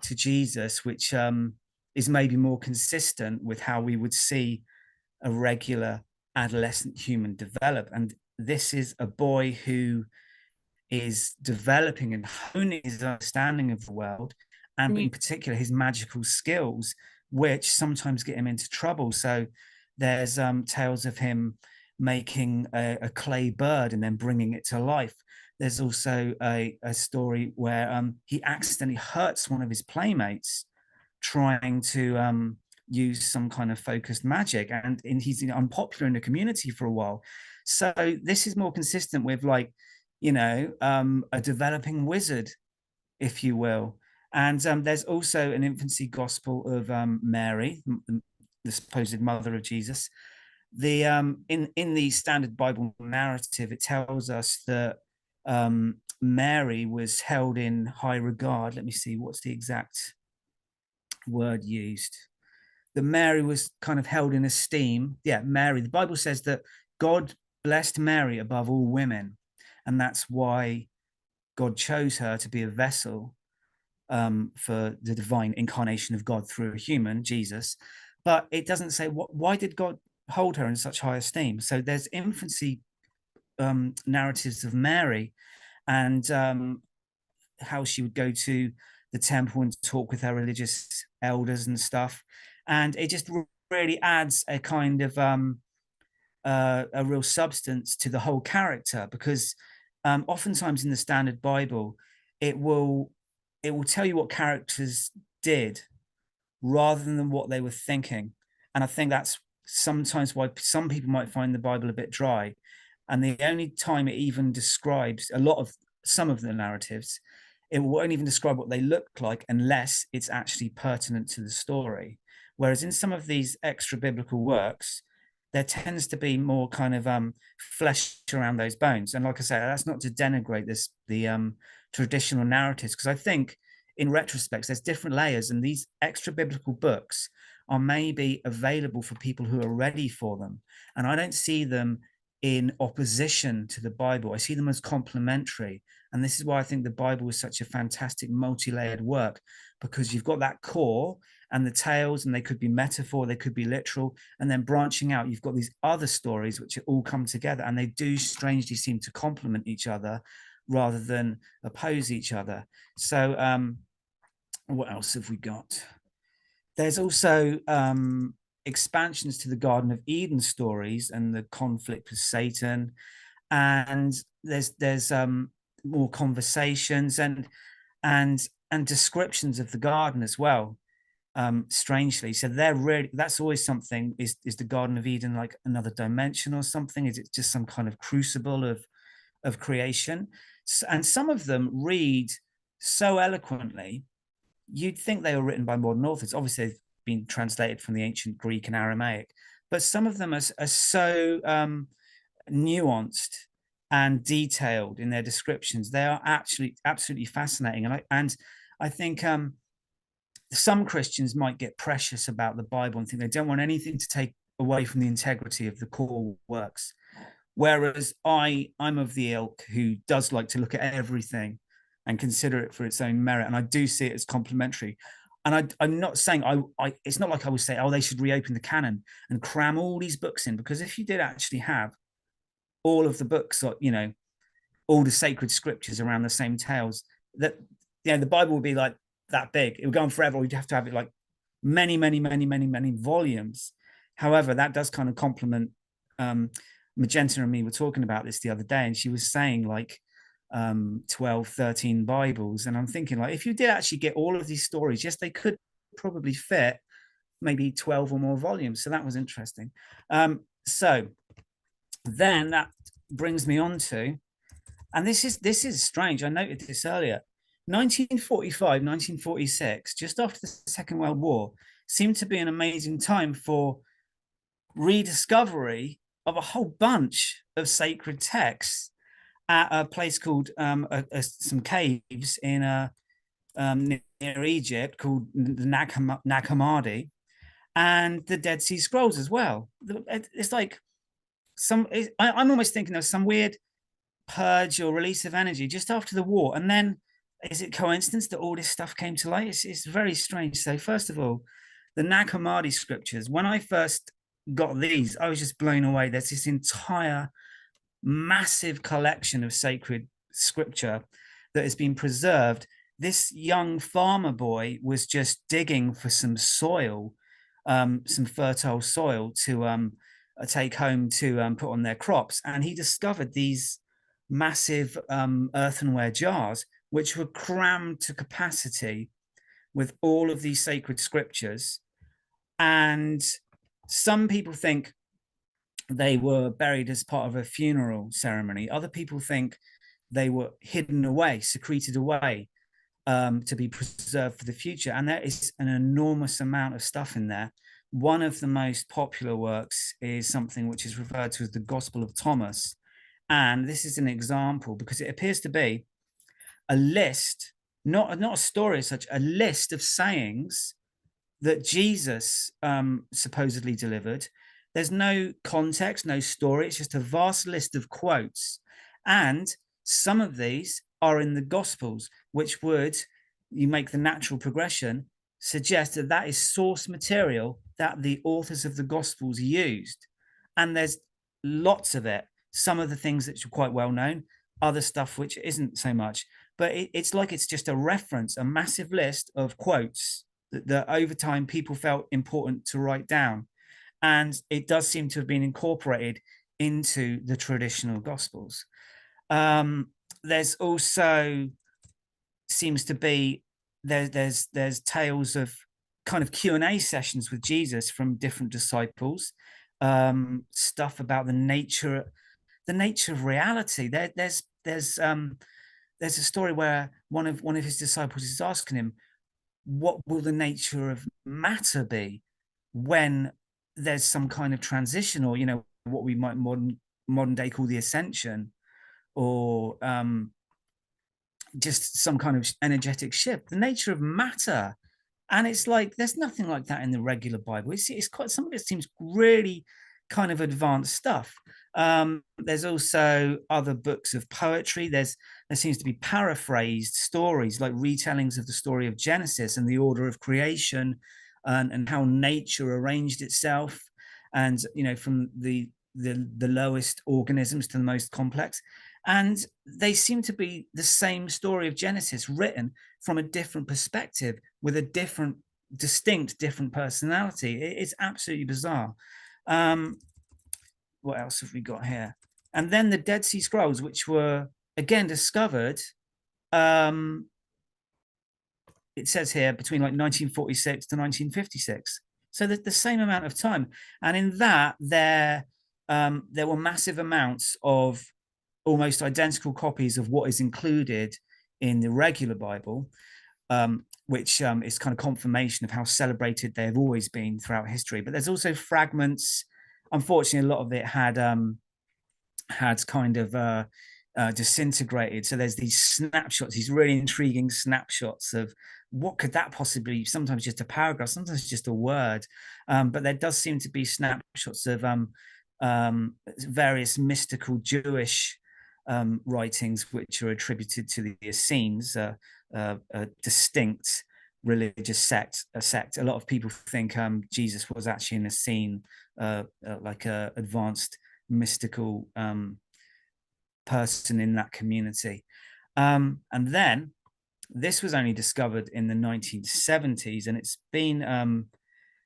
to Jesus which is maybe more consistent with how we would see a regular adolescent human develop. And this is a boy who is developing and honing his understanding of the world, and in particular his magical skills, which sometimes get him into trouble. So there's tales of him making a clay bird and then bringing it to life. There's also a story where he accidentally hurts one of his playmates trying to use some kind of focused magic, and he's unpopular in the community for a while. So this is more consistent with, like, a developing wizard, if you will. And there's also an infancy gospel of Mary, the supposed mother of Jesus. In the standard Bible narrative, it tells us that Mary was held in high regard. Let me see, what's the exact word used? That Mary was kind of held in esteem. Yeah, Mary. The Bible says that God blessed Mary above all women, and that's why God chose her to be a vessel for the divine incarnation of God through a human, Jesus. But it doesn't say why did God hold her in such high esteem. So there's infancy narratives of Mary, and how she would go to the temple and talk with her religious elders and stuff. And it just really adds a kind of a real substance to the whole character, because oftentimes in the standard Bible, it will tell you what characters did rather than what they were thinking. And I think that's sometimes why some people might find the Bible a bit dry. And the only time it even describes some of the narratives, it won't even describe what they look like unless it's actually pertinent to the story. Whereas in some of these extra biblical works, there tends to be more kind of flesh around those bones. And like I said, that's not to denigrate the traditional narratives, because I think in retrospect, there's different layers, and these extra biblical books are maybe available for people who are ready for them. And I don't see them in opposition to the Bible. I see them as complementary. And this is why I think the Bible is such a fantastic multi-layered work, because you've got that core and the tales, and they could be metaphor, they could be literal, and then branching out, you've got these other stories which all come together, and they do strangely seem to complement each other rather than oppose each other. So what else have we got? There's also expansions to the Garden of Eden stories and the conflict with Satan, and there's more conversations and descriptions of the garden as well, strangely. So that's always something. Is the Garden of Eden like another dimension or something? Is it just some kind of crucible of creation. And some of them read so eloquently, you'd think they were written by modern authors. Obviously, they've been translated from the ancient Greek and Aramaic, but some of them are so nuanced and detailed in their descriptions. They are actually absolutely fascinating. And I think some Christians might get precious about the Bible and think they don't want anything to take away from the integrity of the core works. Whereas I'm of the ilk who does like to look at everything and consider it for its own merit. And I do see it as complementary. And I'm not saying it's not like I would say, oh, they should reopen the canon and cram all these books in, because if you did actually have all of the books, you know, all the sacred scriptures around the same tales, that, you know, the Bible would be like that big. It would go on forever. You'd have to have it like many volumes. However, that does kind of complement. Magenta and me were talking about this the other day, and she was saying like 12, 13 Bibles. And I'm thinking, like, if you did actually get all of these stories, yes, they could probably fit maybe 12 or more volumes. So that was interesting. So then that brings me on to, and this is strange, I noted this earlier, 1945, 1946, just after the Second World War, seemed to be an amazing time for rediscovery of a whole bunch of sacred texts at a place called some caves in near Egypt called the Nag Hammadi, and the Dead Sea Scrolls as well. It's like I'm almost thinking there's some weird purge or release of energy just after the war, and then is it coincidence that all this stuff came to light? It's very strange. So first of all, the Nag Hammadi scriptures, when I first got these, I was just blown away. There's this entire massive collection of sacred scripture that has been preserved. This young farmer boy was just digging for some soil, some fertile soil to take home to put on their crops, and he discovered these massive earthenware jars which were crammed to capacity with all of these sacred scriptures. And some people think they were buried as part of a funeral ceremony. Other people think they were hidden away, secreted away, to be preserved for the future. And there is an enormous amount of stuff in there. One of the most popular works is something which is referred to as the Gospel of Thomas. And this is an example because it appears to be a list, not a story as such, a list of sayings that Jesus supposedly delivered. There's no context, no story. It's just a vast list of quotes. And some of these are in the Gospels, which would, you make the natural progression, suggest that that is source material that the authors of the Gospels used. And there's lots of it. Some of the things that are quite well known, other stuff which isn't so much. But it's like it's just a reference, a massive list of quotes that over time people felt important to write down. And it does seem to have been incorporated into the traditional Gospels. There's also seems to be there's tales of kind of Q&A sessions with Jesus from different disciples, stuff about the nature of reality. There's a story where one of his disciples is asking him, what will the nature of matter be when there's some kind of transition, or, you know, what we might modern day call the ascension, or just some kind of energetic shift, the nature of matter. And it's like, there's nothing like that in the regular Bible. It's quite, some of it seems really kind of advanced stuff. There's also other books of poetry. There seems to be paraphrased stories, like retellings of the story of Genesis and the order of creation, and how nature arranged itself, and, you know, from the lowest organisms to the most complex. And they seem to be the same story of Genesis, written from a different perspective with a distinct personality. It's absolutely bizarre. What else have we got here? And then the Dead Sea Scrolls, which were again discovered, it says here, between like 1946 to 1956. So the same amount of time. And in that, there were massive amounts of almost identical copies of what is included in the regular Bible, which is kind of confirmation of how celebrated they've always been throughout history. But there's also fragments. Unfortunately, a lot of it had kind of disintegrated. So there's these snapshots, these really intriguing snapshots of what could that possibly be? Sometimes just a paragraph, sometimes just a word. But there does seem to be snapshots of various mystical Jewish writings which are attributed to the Essenes, a distinct religious sect. A lot of people think Jesus was actually an Essene, like a advanced mystical person in that community. And then this was only discovered in the 1970s, and it's been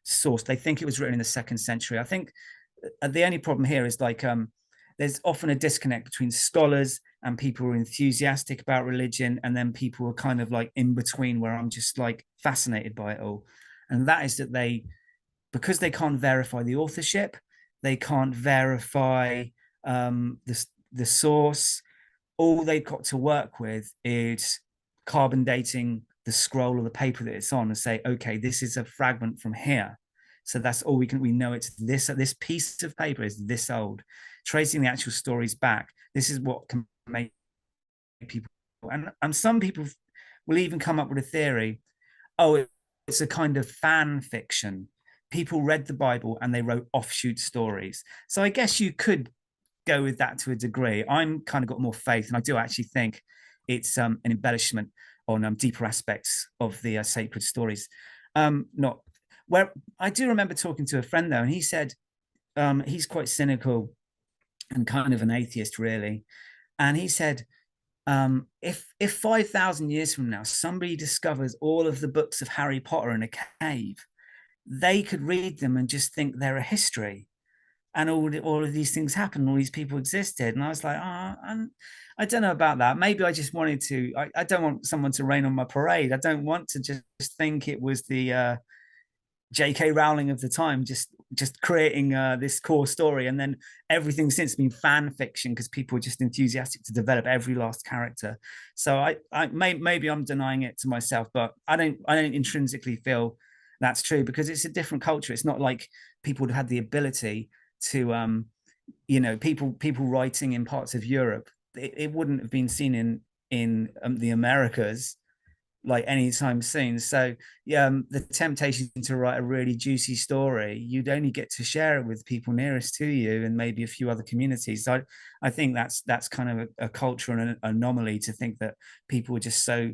sourced. They think it was written in the 2nd century. I think the only problem here is like there's often a disconnect between scholars and people who are enthusiastic about religion, and then people who are kind of like in between, where I'm just like fascinated by it all. And that is that because they can't verify the authorship, they can't verify the source. All they've got to work with is carbon dating the scroll or the paper that it's on and say, okay, this is a fragment from here. So that's all we know. It's this piece of paper is this old. Tracing the actual stories back, this is what can make people, and some people will even come up with a theory, it's a kind of fan fiction. People read the Bible and they wrote offshoot stories. So I guess you could go with that to a degree. I'm kind of got more faith, and I do actually think it's an embellishment on deeper aspects of the sacred stories. Not where I do remember talking to a friend though, and he said he's quite cynical and kind of an atheist, really. And he said, if 5,000 years from now somebody discovers all of the books of Harry Potter in a cave, they could read them and just think they're a history, and all of these things happened, all these people existed. And I was like, I don't know about that. Maybe I just wanted to, I don't want someone to rain on my parade. I don't want to just think it was the J.K. Rowling of the time just creating this core story, and then everything since been fan fiction because people were just enthusiastic to develop every last character. So maybe I'm denying it to myself, but I don't intrinsically feel that's true, because it's a different culture. It's not like people would have had the ability to people writing in parts of Europe. It wouldn't have been seen in the Americas like anytime soon. So the temptation to write a really juicy story, you'd only get to share it with people nearest to you and maybe a few other communities. So I think that's kind of a culture and an anomaly to think that people were just so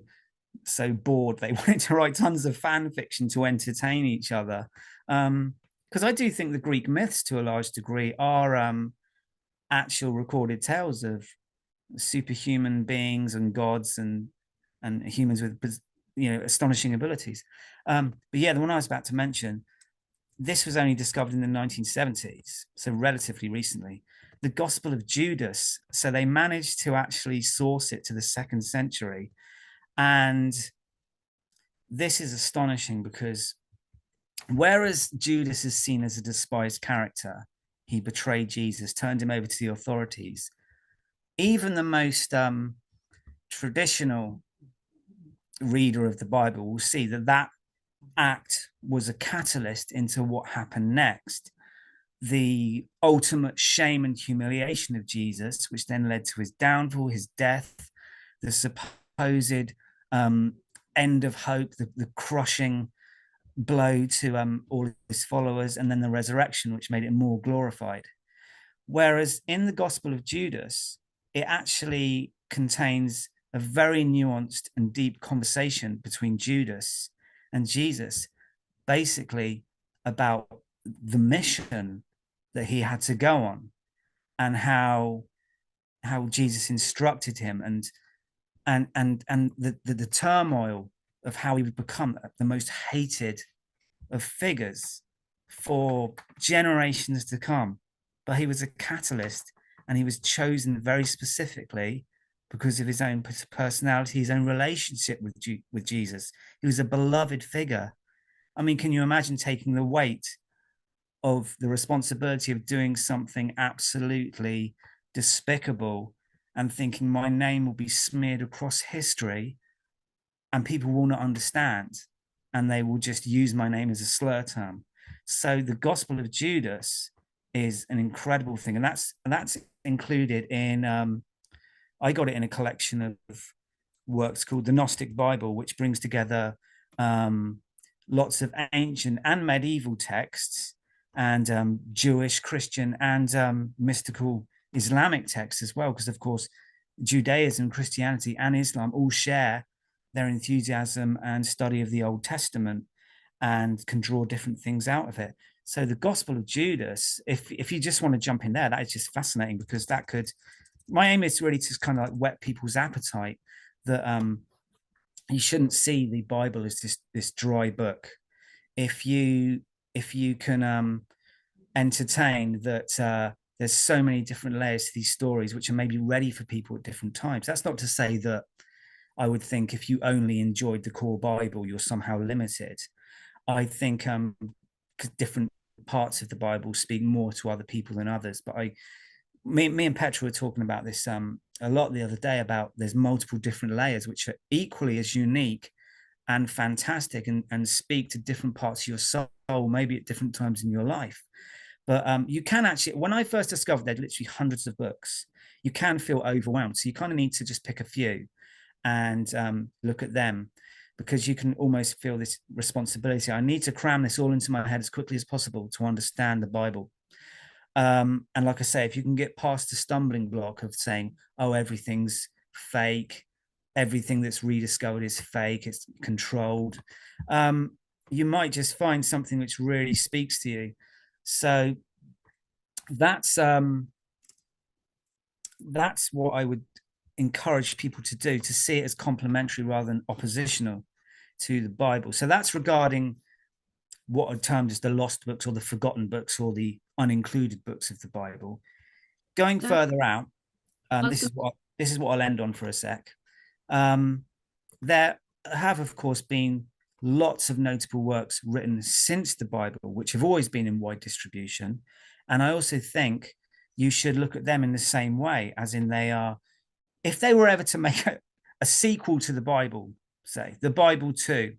bored they wanted to write tons of fan fiction to entertain each other. Because I do think the Greek myths to a large degree are actual recorded tales of superhuman beings and gods and humans with astonishing abilities. But yeah, the one I was about to mention, this was only discovered in the 1970s, so relatively recently. The Gospel of Judas. So they managed to actually source it to the 2nd century. And this is astonishing because whereas Judas is seen as a despised character, he betrayed Jesus, turned him over to the authorities. Even the most traditional reader of the Bible will see that act was a catalyst into what happened next. The ultimate shame and humiliation of Jesus, which then led to his downfall, his death, the supposed end of hope, the crushing blow to all his followers, and then the resurrection, which made it more glorified. Whereas in the Gospel of Judas, it actually contains a very nuanced and deep conversation between Judas and Jesus, basically about the mission that he had to go on, and how Jesus instructed him, and the turmoil of how he would become the most hated of figures for generations to come. But he was a catalyst, and he was chosen very specifically because of his own personality, his own relationship with Jesus. He was a beloved figure. I mean, can you imagine taking the weight of the responsibility of doing something absolutely despicable and thinking my name will be smeared across history and people will not understand, and they will just use my name as a slur term. So the Gospel of Judas is an incredible thing, and that's included in I got it in a collection of works called the Gnostic Bible, which brings together lots of ancient and medieval texts, and Jewish, Christian, and mystical Islamic texts as well, because of course Judaism, Christianity, and Islam all share their enthusiasm and study of the Old Testament and can draw different things out of it. So the Gospel of Judas, if you just want to jump in there, that is just fascinating, because that could, my aim is really to kind of like whet people's appetite that you shouldn't see the Bible as this dry book. If you can entertain that there's so many different layers to these stories, which are maybe ready for people at different times. That's not to say that I would think if you only enjoyed the core Bible, you're somehow limited. I think different parts of the Bible speak more to other people than others. But me and Petra were talking about this a lot the other day, about there's multiple different layers which are equally as unique and fantastic, and speak to different parts of your soul, maybe at different times in your life. But you can actually, when I first discovered there'd literally hundreds of books, you can feel overwhelmed. So you kind of need to just pick a few and look at them, because you can almost feel this responsibility. I need to cram this all into my head as quickly as possible to understand the Bible. And like I say, if you can get past the stumbling block of saying, oh, everything's fake, everything that's rediscovered is fake, it's controlled, you might just find something which really speaks to you. So that's what I would encourage people to do, to see it as complementary rather than oppositional to the Bible. So that's regarding what are termed as the lost books, or the forgotten books, or the unincluded books of the Bible. Going further out, this is what I'll end on for a sec. There have, of course, been lots of notable works written since the Bible, which have always been in wide distribution. And I also think you should look at them in the same way, as in they are, if they were ever to make a sequel to the Bible, say the Bible 2,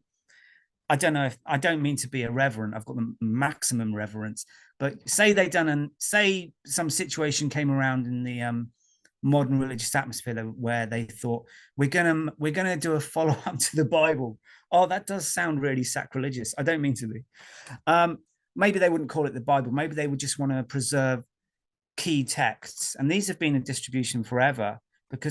I don't know, if I don't mean to be irreverent, I've got the maximum reverence, but say say some situation came around in the modern religious atmosphere where they thought we're gonna do a follow-up to the Bible. Oh, that does sound really sacrilegious. I don't mean to be. Maybe they wouldn't call it the Bible. Maybe they would just want to preserve key texts, and these have been in distribution forever.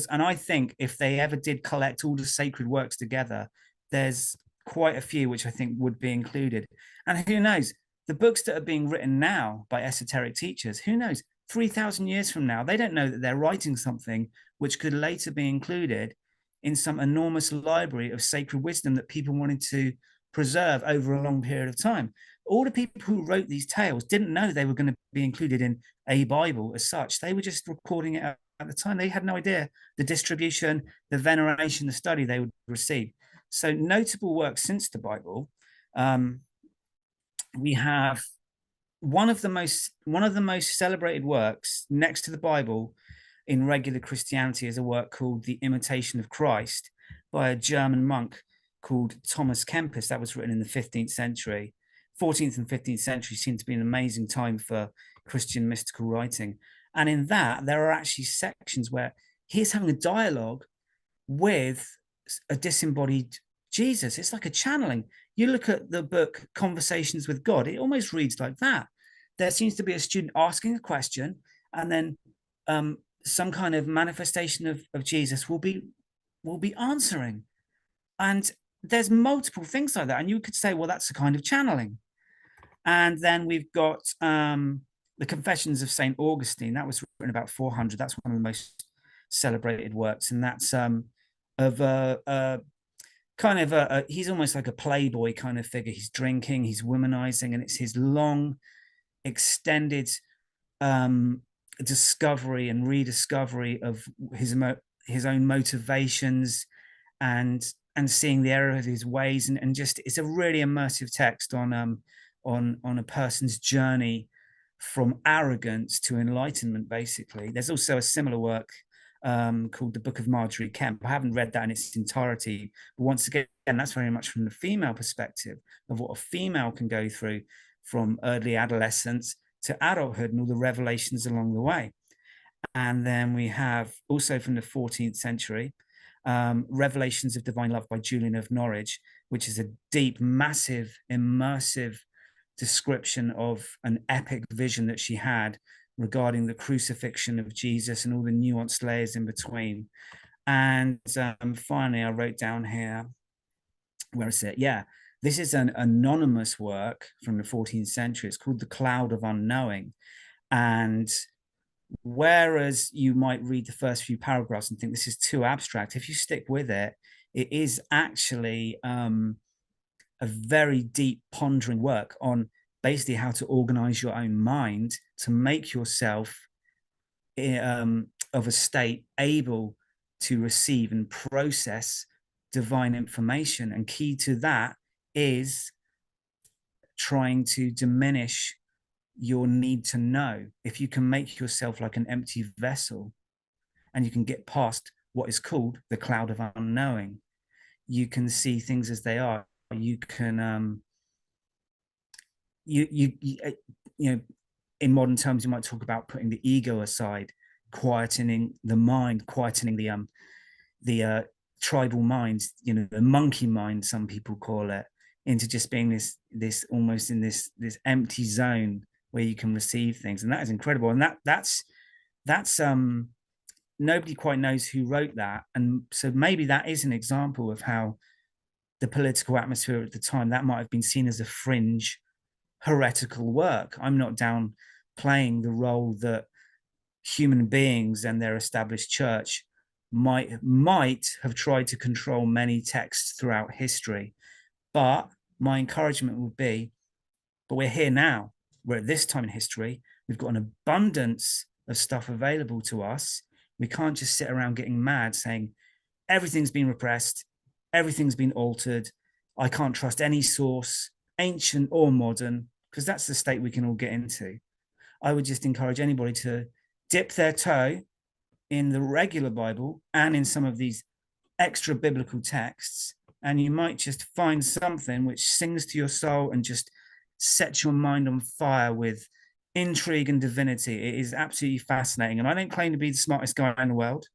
And I think if they ever did collect all the sacred works together, there's quite a few which I think would be included. And who knows, the books that are being written now by esoteric teachers, who knows, 3,000 years from now, they don't know that they're writing something which could later be included in some enormous library of sacred wisdom that people wanted to preserve over a long period of time. All the people who wrote these tales didn't know they were going to be included in a Bible as such. They were just recording it at the time. They had no idea the distribution, the veneration, the study they would receive. So notable works since the Bible, we have one of the most celebrated works next to the Bible in regular Christianity is a work called The Imitation of Christ by a German monk called Thomas Kempis. That was written in the 15th century. 14th and 15th century seemed to be an amazing time for Christian mystical writing. And in that, there are actually sections where he's having a dialogue with a disembodied Jesus. It's like a channeling. You look at the book Conversations with God, it almost reads like that. There seems to be a student asking a question, and then some kind of manifestation of Jesus will be answering. And there's multiple things like that. And you could say, well, that's a kind of channeling. And then we've got the Confessions of St. Augustine. That was written about 400. That's one of the most celebrated works. And that's he's almost like a playboy kind of figure. He's drinking, he's womanizing, and it's his long, extended discovery and rediscovery of his own motivations and seeing the error of his ways, and just it's a really immersive text on a person's journey from arrogance to enlightenment, basically. There's also a similar work called The Book of Marjorie Kemp. I haven't read that in its entirety, but once again, that's very much from the female perspective of what a female can go through from early adolescence to adulthood and all the revelations along the way. And then we have also from the 14th century, Revelations of Divine Love by Julian of Norwich, which is a deep, massive, immersive description of an epic vision that she had regarding the crucifixion of Jesus and all the nuanced layers in between. And finally, I wrote down here, where is it? Yeah, this is an anonymous work from the 14th century. It's called The Cloud of Unknowing. And whereas you might read the first few paragraphs and think this is too abstract, if you stick with it, it is actually a very deep pondering work on basically how to organize your own mind to make yourself of a state able to receive and process divine information. And key to that is trying to diminish your need to know. If you can make yourself like an empty vessel and you can get past what is called the cloud of unknowing, you can see things as they are. You can you know, in modern terms you might talk about putting the ego aside, quietening the mind, quietening the tribal mind, you know, the monkey mind, some people call it, into just being this almost in this empty zone where you can receive things. And that is incredible. And that's nobody quite knows who wrote that. And so maybe that is an example of how the political atmosphere at the time, that might have been seen as a fringe heretical work. I'm not downplaying the role that human beings and their established church might have tried to control many texts throughout history. But my encouragement would be, but we're here now. We're at this time in history. We've got an abundance of stuff available to us. We can't just sit around getting mad saying everything's been repressed, everything's been altered. I can't trust any source, ancient or modern, because that's the state we can all get into. I would just encourage anybody to dip their toe in the regular Bible and in some of these extra biblical texts, and you might just find something which sings to your soul and just sets your mind on fire with intrigue and divinity. It is absolutely fascinating. And I don't claim to be the smartest guy in the world.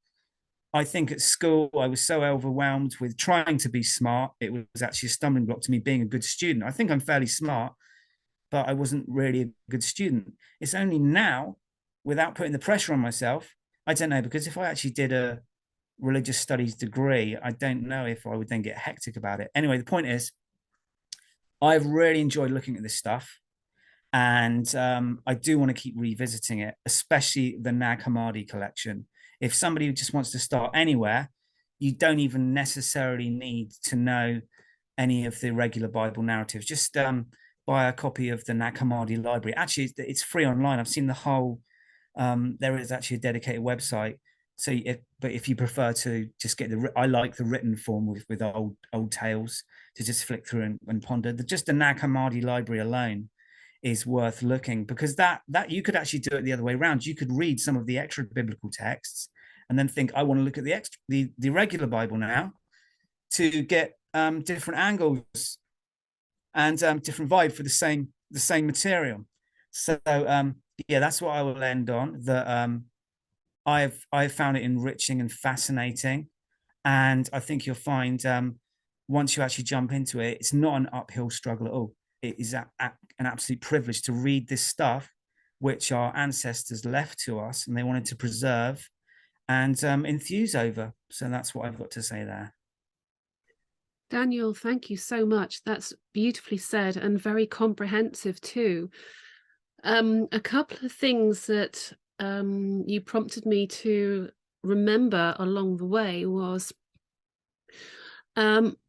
I think at school, I was so overwhelmed with trying to be smart. It was actually a stumbling block to me being a good student. I think I'm fairly smart, but I wasn't really a good student. It's only now, without putting the pressure on myself, I don't know, because if I actually did a religious studies degree, I don't know if I would then get hectic about it. Anyway, the point is, I've really enjoyed looking at this stuff. And I do want to keep revisiting it, especially the Nag Hammadi collection. If somebody just wants to start anywhere, you don't even necessarily need to know any of the regular Bible narratives. Just buy a copy of the Nag Hammadi library. Actually, it's free online. I've seen the whole, there is actually a dedicated website. So, but if you prefer to just get I like the written form with old tales to just flick through and ponder. Just the Nag Hammadi library alone is worth looking, because that you could actually do it the other way around. You could read some of the extra biblical texts and then think, I want to look at the regular Bible now to get different angles and different vibe for the same material. So yeah, that's what I will end on. That I've found it enriching and fascinating, and I think you'll find once you actually jump into it, it's not an uphill struggle at all. It is an absolute privilege to read this stuff which our ancestors left to us and they wanted to preserve and enthuse over. So that's what I've got to say there. Daniel, thank you so much. That's beautifully said and very comprehensive too. A couple of things that you prompted me to remember along the way was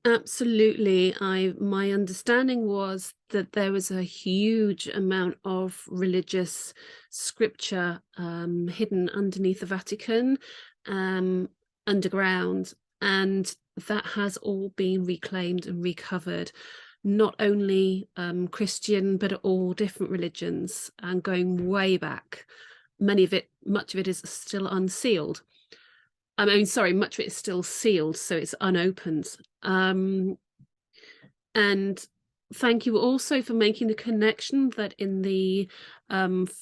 absolutely, my understanding was that there was a huge amount of religious scripture hidden underneath the Vatican, underground, and that has all been reclaimed and recovered, not only Christian, but all different religions, and going way back. Much of it is still unsealed. I mean, sorry, much of it is still sealed, so it's unopened. And thank you also for making the connection that in the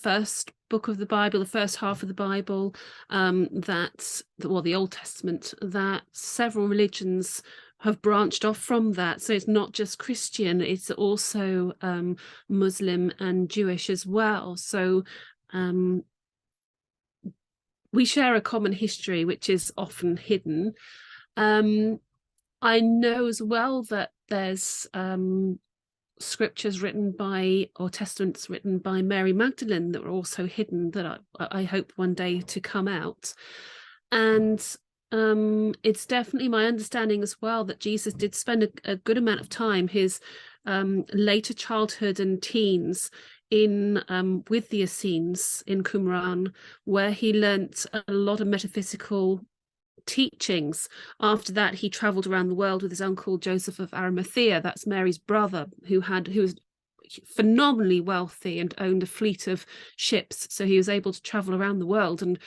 first book of the Bible, the first half of the Bible, the Old Testament, that several religions have branched off from that. So it's not just Christian, it's also Muslim and Jewish as well. So we share a common history, which is often hidden. I know as well that there's scriptures written by, or testaments written by Mary Magdalene that were also hidden, that I hope one day to come out. And it's definitely my understanding as well that Jesus did spend a good amount of time, his later childhood and teens, in with the Essenes in Qumran, where he learnt a lot of metaphysical teachings. After that, he traveled around the world with his uncle Joseph of Arimathea, that's Mary's brother, who was phenomenally wealthy and owned a fleet of ships. So he was able to travel around the world and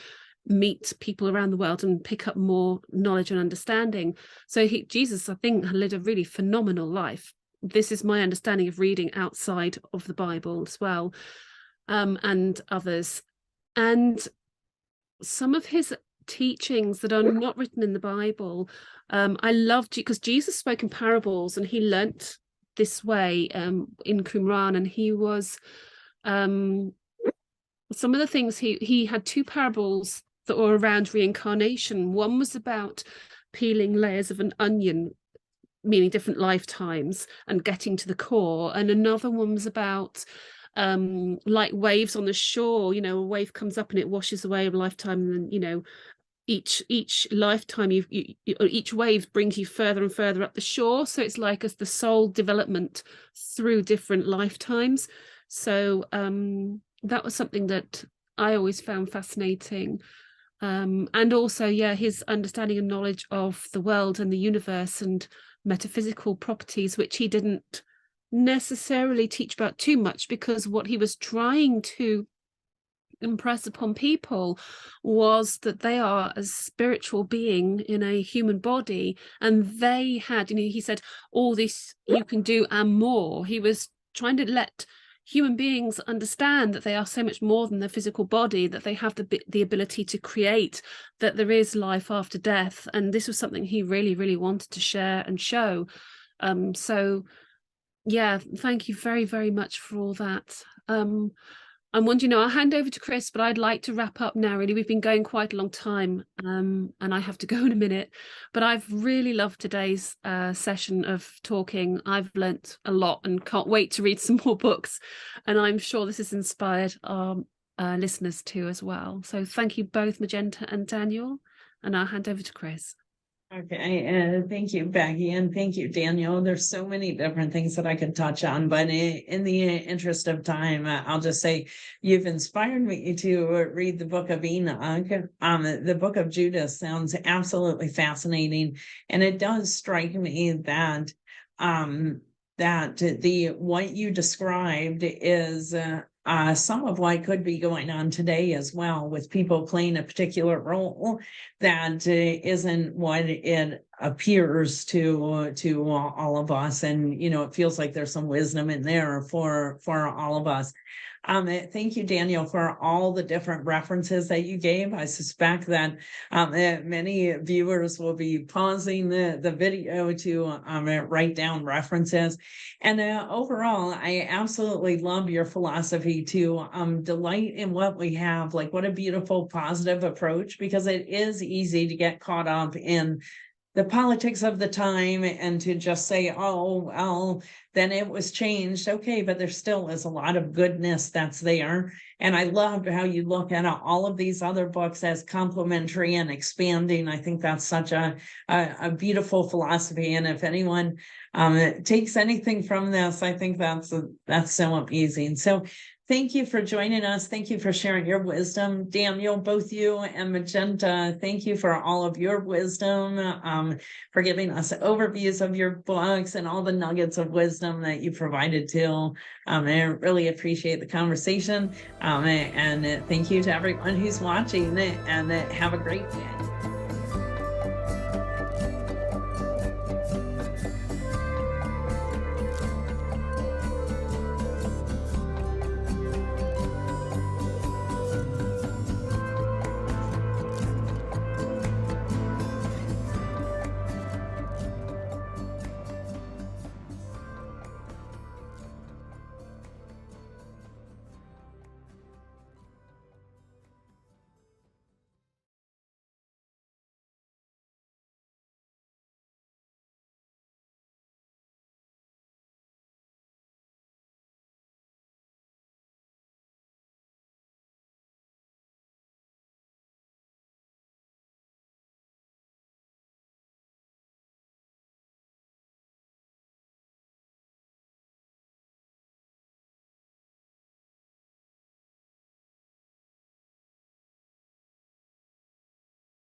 meet people around the world and pick up more knowledge and understanding. So Jesus, I think, led a really phenomenal life. This is my understanding of reading outside of the Bible as well, and others. And some of his teachings that are not written in the Bible, I loved, because Jesus spoke in parables, and he learnt this way in Qumran. And he was some of the things, he had two parables that were around reincarnation. One was about peeling layers of an onion, meaning different lifetimes, and getting to the core. And another one was about like waves on the shore. You know, a wave comes up and it washes away a lifetime, and then, you know, each lifetime each wave brings you further and further up the shore. So it's like as the soul development through different lifetimes. So that was something that I always found fascinating. And also, yeah, his understanding and knowledge of the world and the universe and metaphysical properties, which he didn't necessarily teach about too much, because what he was trying to impress upon people was that they are a spiritual being in a human body, and they had, you know, he said, all this you can do and more. He was trying to let human beings understand that they are so much more than their physical body, that they have the ability to create, that there is life after death. And this was something he really, really wanted to share and show. So yeah, thank you very, very much for all that. I'm wondering, I'll hand over to Chris, but I'd like to wrap up now. Really, we've been going quite a long time, and I have to go in a minute. But I've really loved today's session of talking. I've learnt a lot and can't wait to read some more books. And I'm sure this has inspired our listeners too as well. So thank you both, Magenta and Daniel. And I'll hand over to Chris. Okay, thank you, Becky, and thank you, Daniel. There's so many different things that I could touch on, but in the interest of time, I'll just say you've inspired me to read the book of Enoch. The book of Judas sounds absolutely fascinating, and it does strike me that what you described is some of what could be going on today as well, with people playing a particular role that isn't what it appears to all of us. And, you know, it feels like there's some wisdom in there for all of us. Thank you, Daniel, for all the different references that you gave. I suspect that many viewers will be pausing the video to write down references. And overall, I absolutely love your philosophy to delight in what we have. Like, what a beautiful, positive approach, because it is easy to get caught up in the politics of the time and to just say, oh, well, then it was changed. Okay, but there still is a lot of goodness that's there. And I loved how you look at all of these other books as complementary and expanding. I think that's such a beautiful philosophy. And if anyone takes anything from this, I think that's so amazing. So thank you for joining us. Thank you for sharing your wisdom. Daniel, both you and Magenta, thank you for all of your wisdom, for giving us overviews of your books and all the nuggets of wisdom that you provided too. I really appreciate the conversation. And thank you to everyone who's watching, and have a great day.